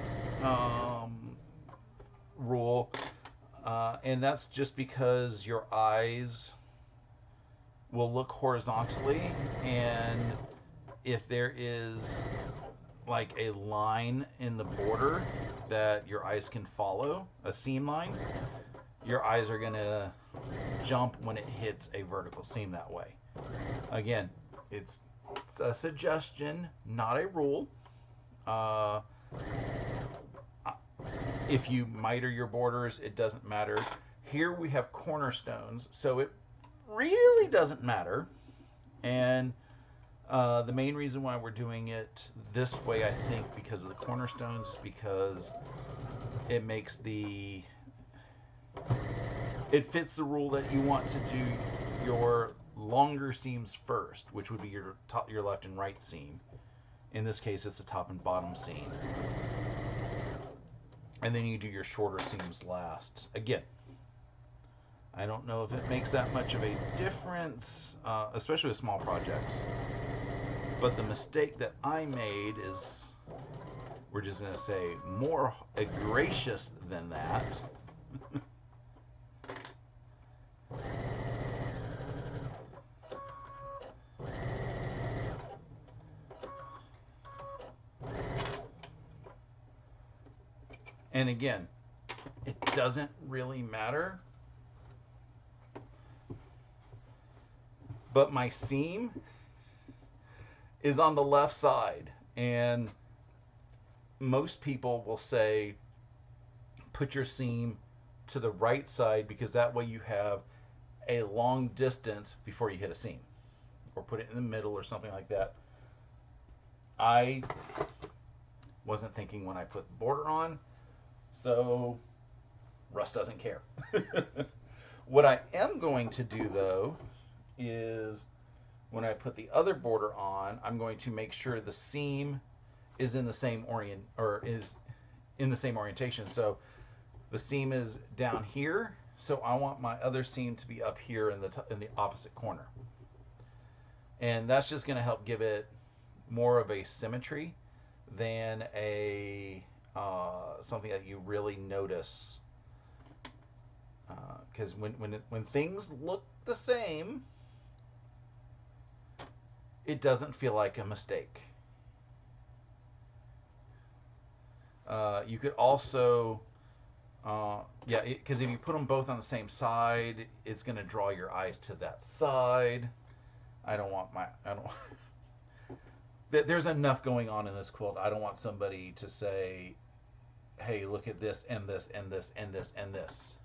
rule, and that's just because your eyes will look horizontally, and if there is like a line in the border that your eyes can follow, a seam line, your eyes are going to jump when it hits a vertical seam that way. Again, it's a suggestion, not a rule. If you miter your borders, it doesn't matter. Here we have cornerstones, so it really doesn't matter. And the main reason why we're doing it this way, I think, because of the cornerstones, because it makes it fits the rule that you want to do your longer seams first, which would be your left and right seam. In this case, it's the top and bottom seam. And then you do your shorter seams last. Again, I don't know if it makes that much of a difference, especially with small projects. But the mistake that I made is, we're just going to say, more egregious than that. And again, it doesn't really matter. But my seam is on the left side, and most people will say put your seam to the right side, because that way you have a long distance before you hit a seam, or put it in the middle or something like that. I wasn't thinking when I put the border on, so Russ doesn't care. What I am going to do though is when I put the other border on, I'm going to make sure the seam is in the same orientation. So the seam is down here, so I want my other seam to be up here in the opposite corner. And that's just going to help give it more of a symmetry than a something that you really notice. Because when things look the same, it doesn't feel like a mistake. You could also, because if you put them both on the same side, it's going to draw your eyes to that side. I don't. There's enough going on in this quilt. I don't want somebody to say, hey, look at this and this and this and this and this.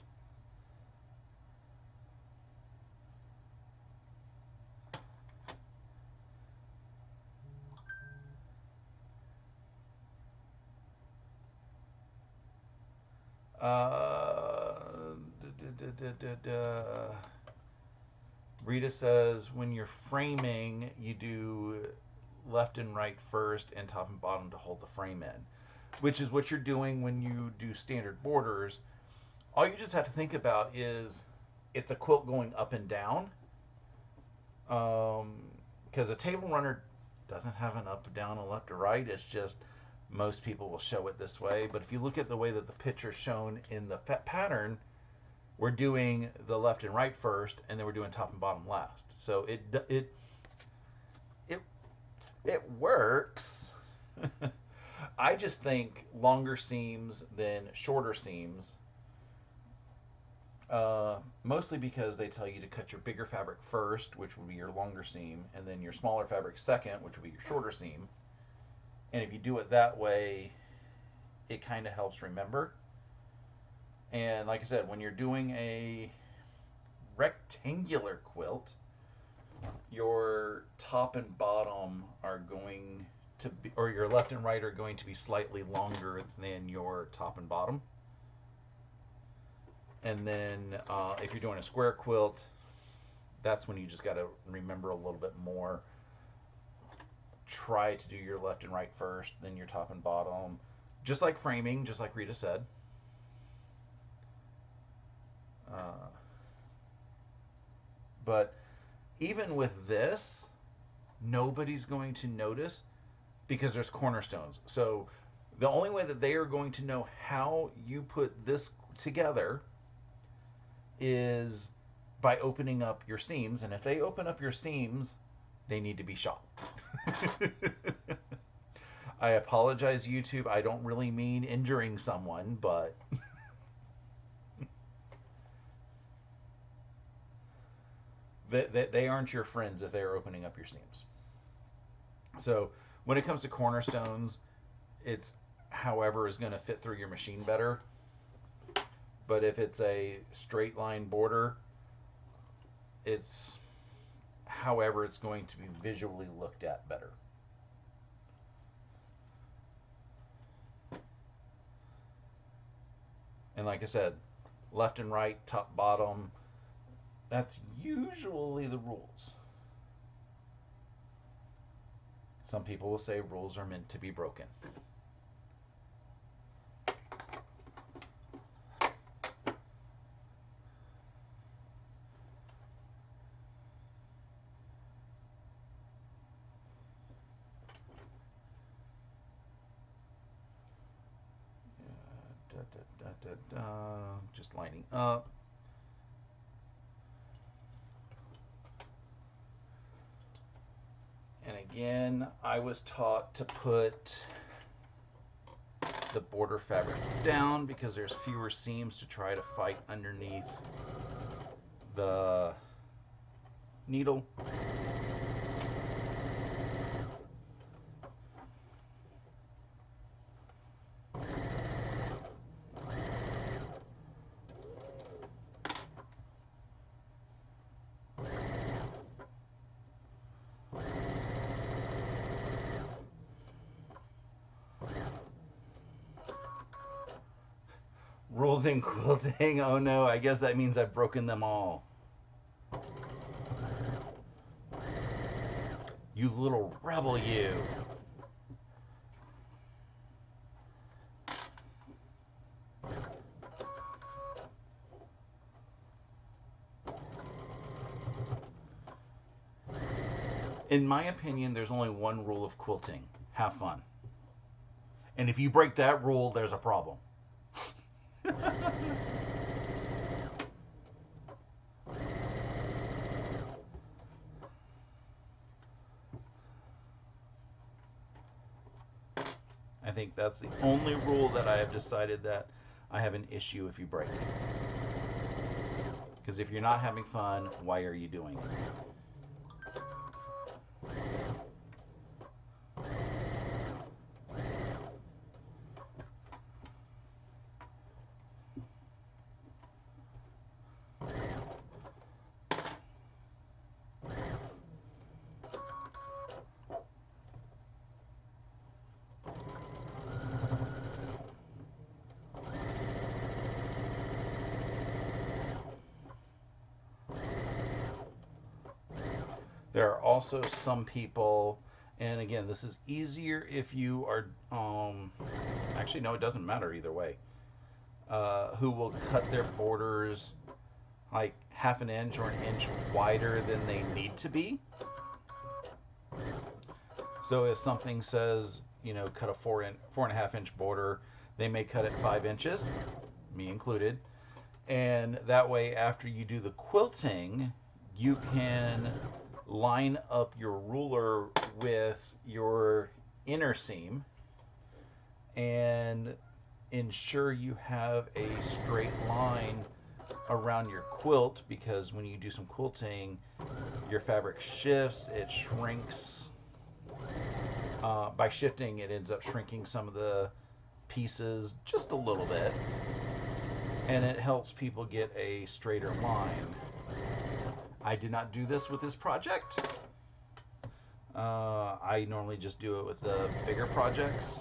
Rita says when you're framing, you do left and right first and top and bottom to hold the frame in, which is what you're doing when you do standard borders. All you just have to think about is it's a quilt going up and down, because a table runner doesn't have an up, down, a left, or right. It's just most people will show it this way. But if you look at the way that the picture's shown in the pattern, we're doing the left and right first, and then we're doing top and bottom last. So it works. I just think longer seams than shorter seams, mostly because they tell you to cut your bigger fabric first, which would be your longer seam, and then your smaller fabric second, which would be your shorter seam. And if you do it that way, it kind of helps remember. And like I said, when you're doing a rectangular quilt, your top and bottom are going to be, or your left and right are going to be slightly longer than your top and bottom. And then if you're doing a square quilt, that's when you just got to remember a little bit more. Try to do your left and right first, then your top and bottom. Just like framing, just like Rita said. But even with this, nobody's going to notice because there's cornerstones. So the only way that they are going to know how you put this together is by opening up your seams. And if they open up your seams, they need to be shot. I apologize, YouTube. I don't really mean injuring someone, but they aren't your friends if they are opening up your seams. So when it comes to cornerstones, it's however is going to fit through your machine better. But if it's a straight line border, it's however it's going to be visually looked at better. And like I said, left and right, top, bottom, that's usually the rules. Some people will say rules are meant to be broken. Just lining up. And again, I was taught to put the border fabric down because there's fewer seams to try to fight underneath the needle. Rules in quilting. Oh no, I guess that means I've broken them all. You little rebel, you. In my opinion, there's only one rule of quilting: have fun. And if you break that rule, there's a problem. I think that's the only rule that I have decided that I have an issue if you break it. Because if you're not having fun, why are you doing it? There are also some people, and again, this is easier if you are, actually, no, it doesn't matter either way, who will cut their borders like half an inch or an inch wider than they need to be. So if something says, cut a 4.5 inch border, they may cut it 5 inches, me included. And that way, after you do the quilting, you can line up your ruler with your inner seam and ensure you have a straight line around your quilt, because when you do some quilting, your fabric shifts, it shrinks. By shifting, it ends up shrinking some of the pieces just a little bit, and it helps people get a straighter line. I did not do this with this project. I normally just do it with the bigger projects.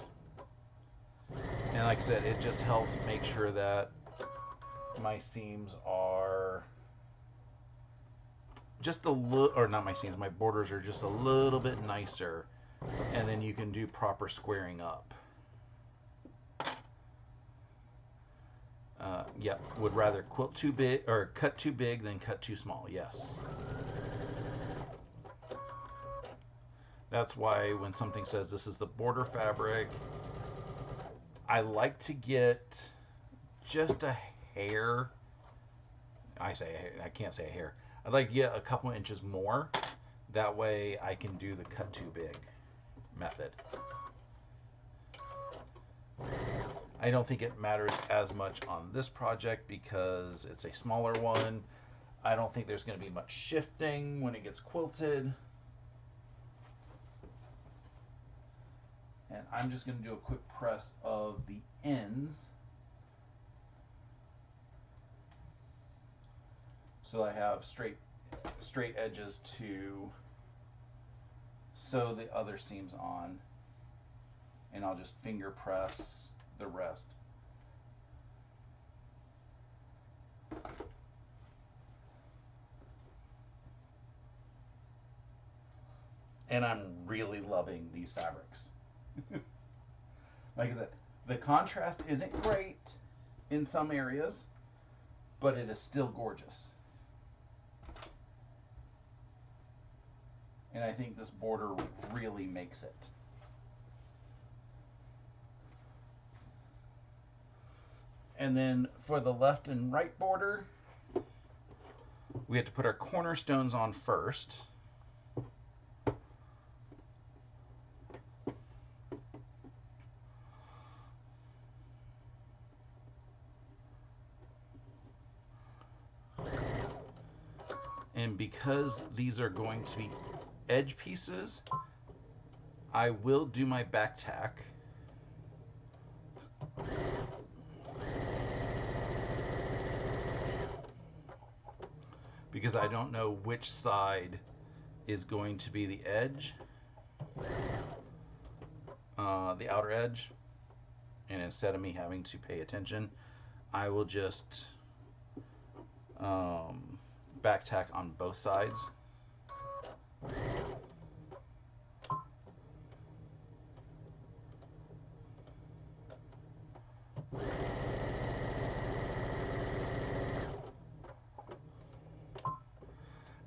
And like I said, it just helps make sure that my seams are just a little, or not my seams, my borders are just a little bit nicer. And then you can do proper squaring up. Yep, would rather quilt too big or cut too big than cut too small. Yes. That's why when something says this is the border fabric, I like to get just a hair. I can't say a hair. I'd like to get a couple inches more. That way I can do the cut too big method. I don't think it matters as much on this project because it's a smaller one. I don't think there's going to be much shifting when it gets quilted. And I'm just going to do a quick press of the ends, so I have straight edges to sew the other seams on, and I'll just finger press the rest. And I'm really loving these fabrics. Like I said, the contrast isn't great in some areas, but it is still gorgeous. And I think this border really makes it. And then for the left and right border, we have to put our cornerstones on first. And because these are going to be edge pieces, I will do my back tack. Because I don't know which side is going to be the edge, the outer edge. And instead of me having to pay attention, I will just back tack on both sides.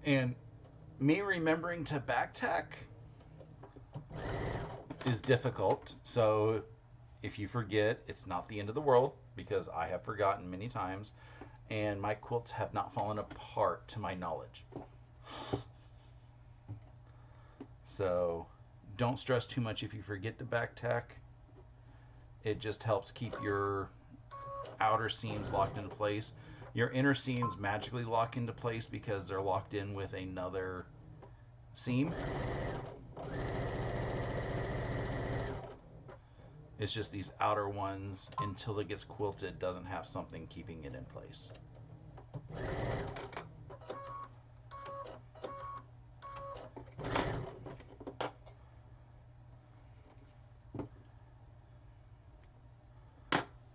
And me remembering to back tack is difficult. So if you forget, it's not the end of the world because I have forgotten many times and my quilts have not fallen apart to my knowledge. So don't stress too much if you forget to back tack. It just helps keep your outer seams locked into place. Your inner seams magically lock into place because they're locked in with another seam. It's just these outer ones, until it gets quilted, doesn't have something keeping it in place.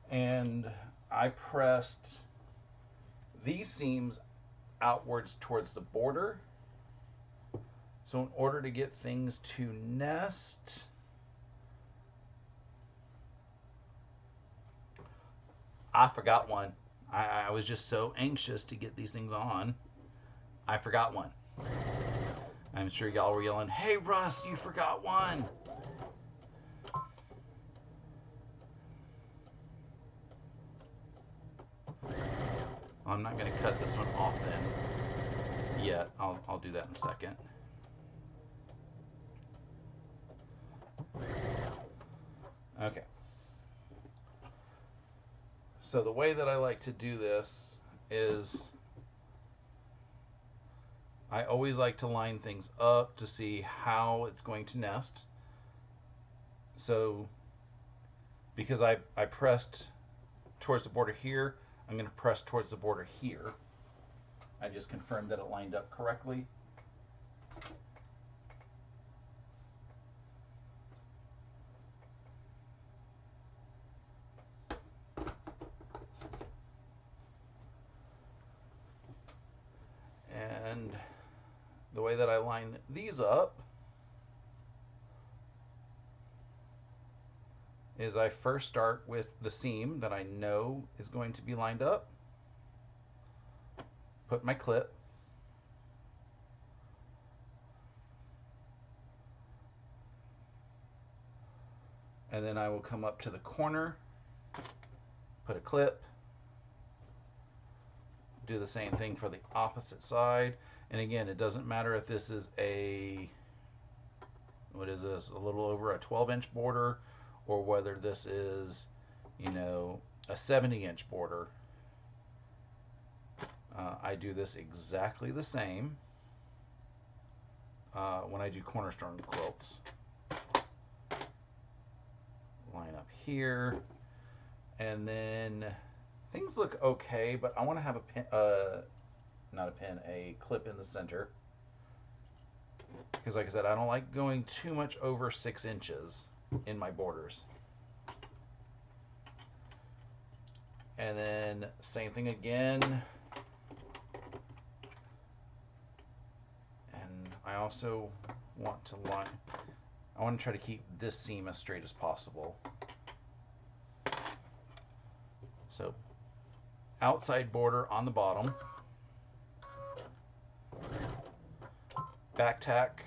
And I pressed these seams outwards towards the border. So in order to get things to nest, I forgot one. I was just so anxious to get these things on. I forgot one. I'm sure y'all were yelling, "Hey Russ, you forgot one." Well, I'm not going to cut this one off then yet. I'll do that in a second. Okay. So the way that I like to do this is I always like to line things up to see how it's going to nest. So because I pressed towards the border here, I'm going to press towards the border here. I just confirmed that it lined up correctly. And the way that I line these up is I first start with the seam that I know is going to be lined up, put my clip, and then I will come up to the corner, put a clip, do the same thing for the opposite side. And again, it doesn't matter if this is a, what is this, a little over a 12-inch border, or whether this is, you know, a 70-inch border. I do this exactly the same when I do cornerstone quilts. Line up here, and then things look okay, but I want to have a pin, not a pin, a clip in the center, because like I said, I don't like going too much over 6 inches in my borders. And then same thing again. And I also want to line, I want to try to keep this seam as straight as possible. So outside border on the bottom, back tack,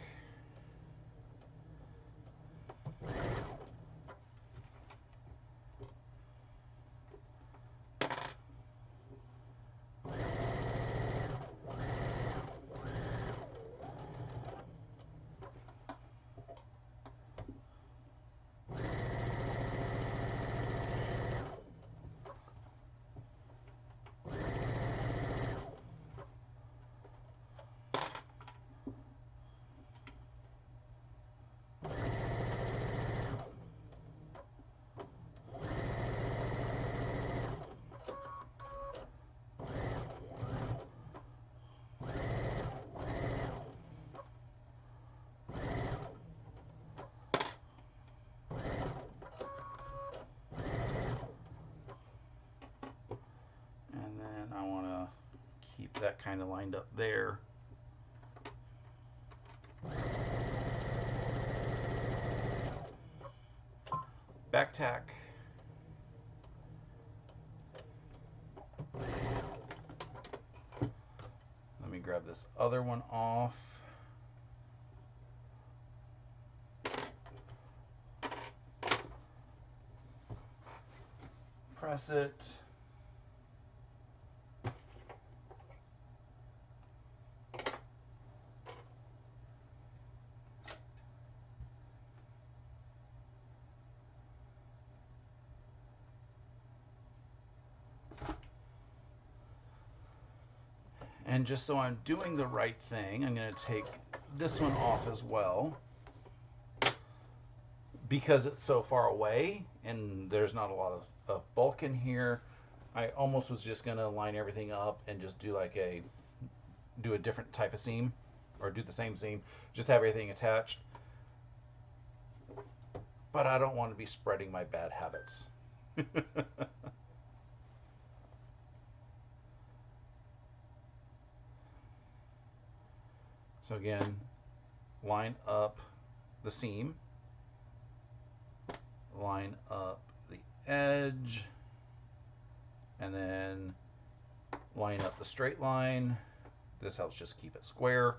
that kind of lined up there. Back tack. Let me grab this other one off. Press it. And just so I'm doing the right thing, I'm going to take this one off as well. Because it's so far away and there's not a lot of bulk in here, I almost was just going to line everything up and just do like do a different type of seam, or do the same seam, just have everything attached. But I don't want to be spreading my bad habits. So again, line up the seam, line up the edge, and then line up the straight line. This helps just keep it square.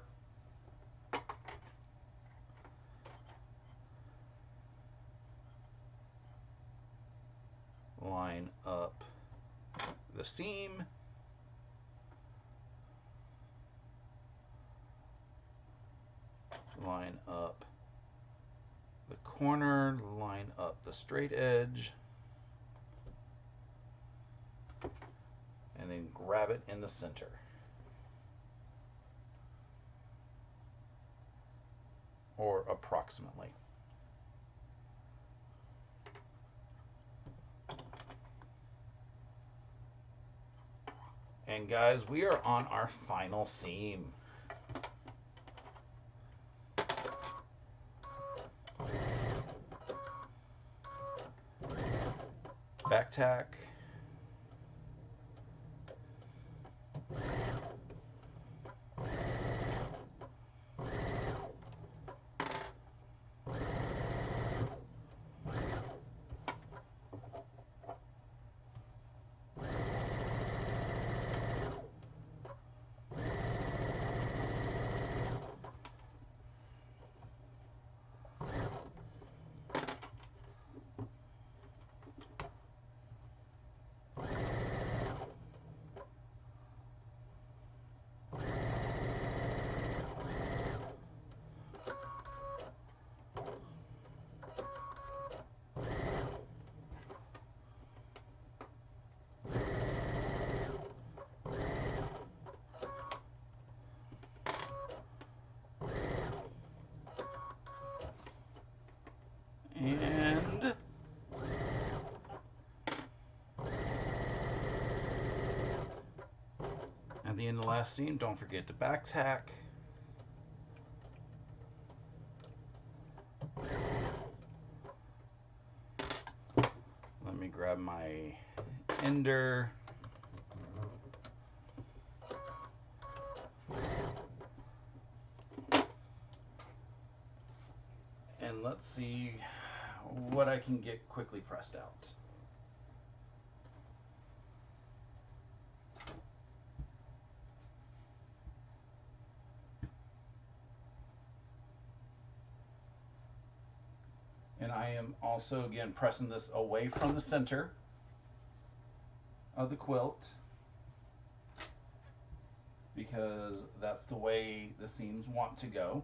Line up the seam. Line up the corner, line up the straight edge, and then grab it in the center. Or approximately. And guys, we are on our final seam. Back tack. And at the end of the last seam, don't forget to back tack. Let me grab my ender. And let's see what I can get quickly pressed out. And I am also, again, pressing this away from the center of the quilt, because that's the way the seams want to go.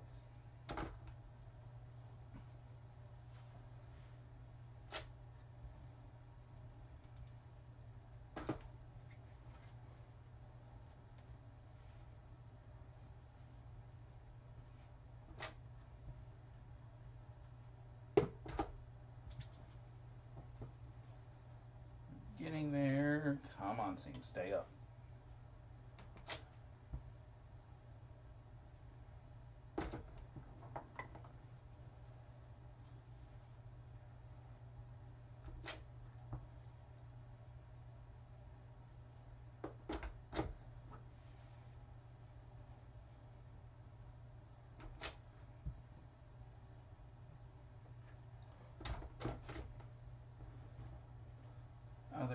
Getting there. Come on, seam, stay up.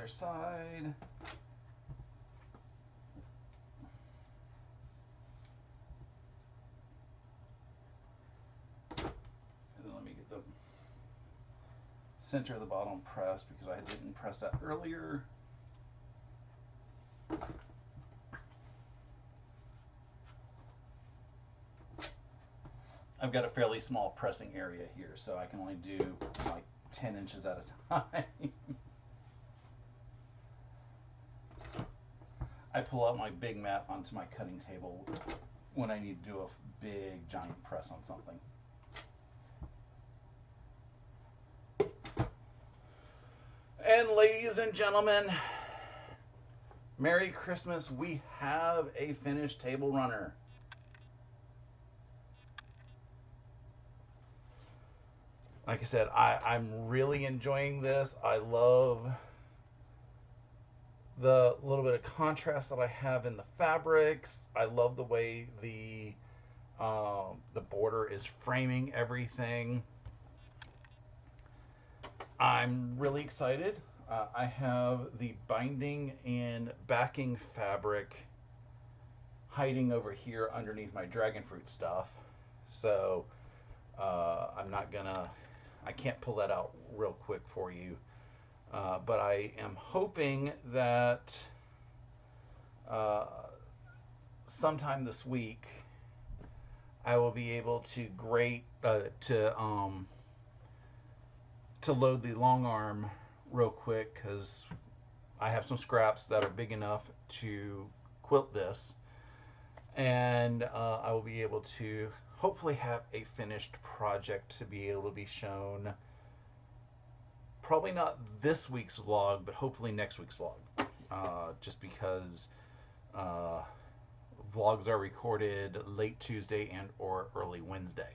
other side. And then let me get the center of the bottom pressed because I didn't press that earlier. I've got a fairly small pressing area here, so I can only do like 10 inches at a time. I pull out my big mat onto my cutting table when I need to do a big giant press on something. And ladies and gentlemen, Merry Christmas. We have a finished table runner. Like I said, I'm really enjoying this. I love the little bit of contrast that I have in the fabrics. I love the way the border is framing everything. I'm really excited. I have the binding and backing fabric hiding over here underneath my dragon fruit stuff. So I'm not gonna, I can't pull that out real quick for you. But I am hoping that sometime this week I will be able to to load the long arm real quick, because I have some scraps that are big enough to quilt this, and I will be able to hopefully have a finished project to be able to be shown. Probably not this week's vlog, but hopefully next week's vlog. Just because vlogs are recorded late Tuesday and or early Wednesday.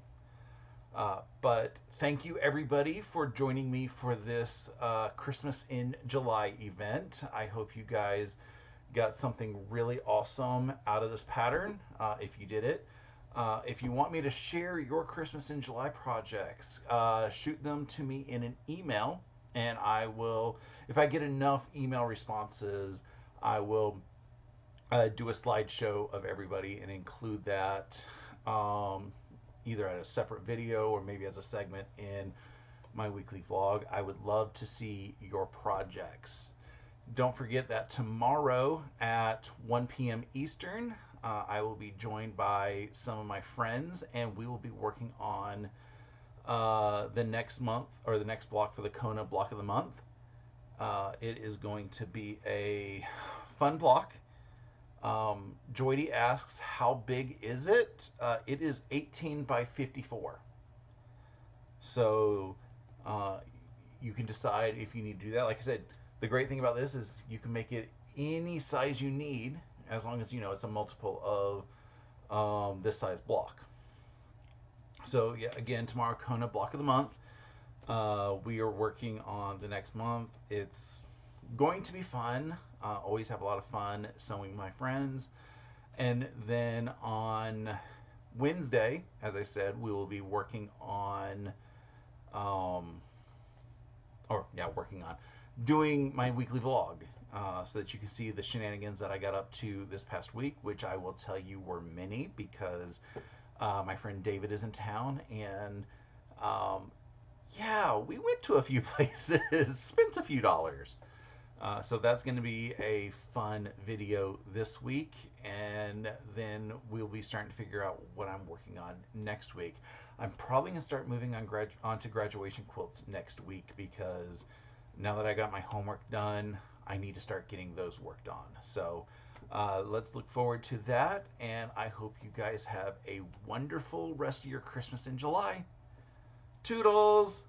But thank you everybody for joining me for this Christmas in July event. I hope you guys got something really awesome out of this pattern, if you did it. If you want me to share your Christmas in July projects, shoot them to me in an email, and I will, if I get enough email responses, I will do a slideshow of everybody and include that either as a separate video or maybe as a segment in my weekly vlog. I would love to see your projects. Don't forget that tomorrow at 1 p.m. Eastern, I will be joined by some of my friends, and we will be working on the next month, or the next block for the Kona block of the month. It is going to be a fun block. Joydy asks, how big is it? It is 18 by 54. So you can decide if you need to do that. Like I said, the great thing about this is you can make it any size you need, as long as you know it's a multiple of this size block. So yeah, again, tomorrow, Kona block of the month. We are working on the next month. It's going to be fun. Always have a lot of fun sewing with my friends. And then on Wednesday, as I said, we will be working on doing my weekly vlog, so that you can see the shenanigans that I got up to this past week, which I will tell you were many, because my friend David is in town, and yeah, we went to a few places, spent a few dollars. So that's going to be a fun video this week, and then we'll be starting to figure out what I'm working on next week. I'm probably going to start moving on to graduation quilts next week, because now that I got my homework done, I need to start getting those worked on. So let's look forward to that, and I hope you guys have a wonderful rest of your Christmas in July. Toodles!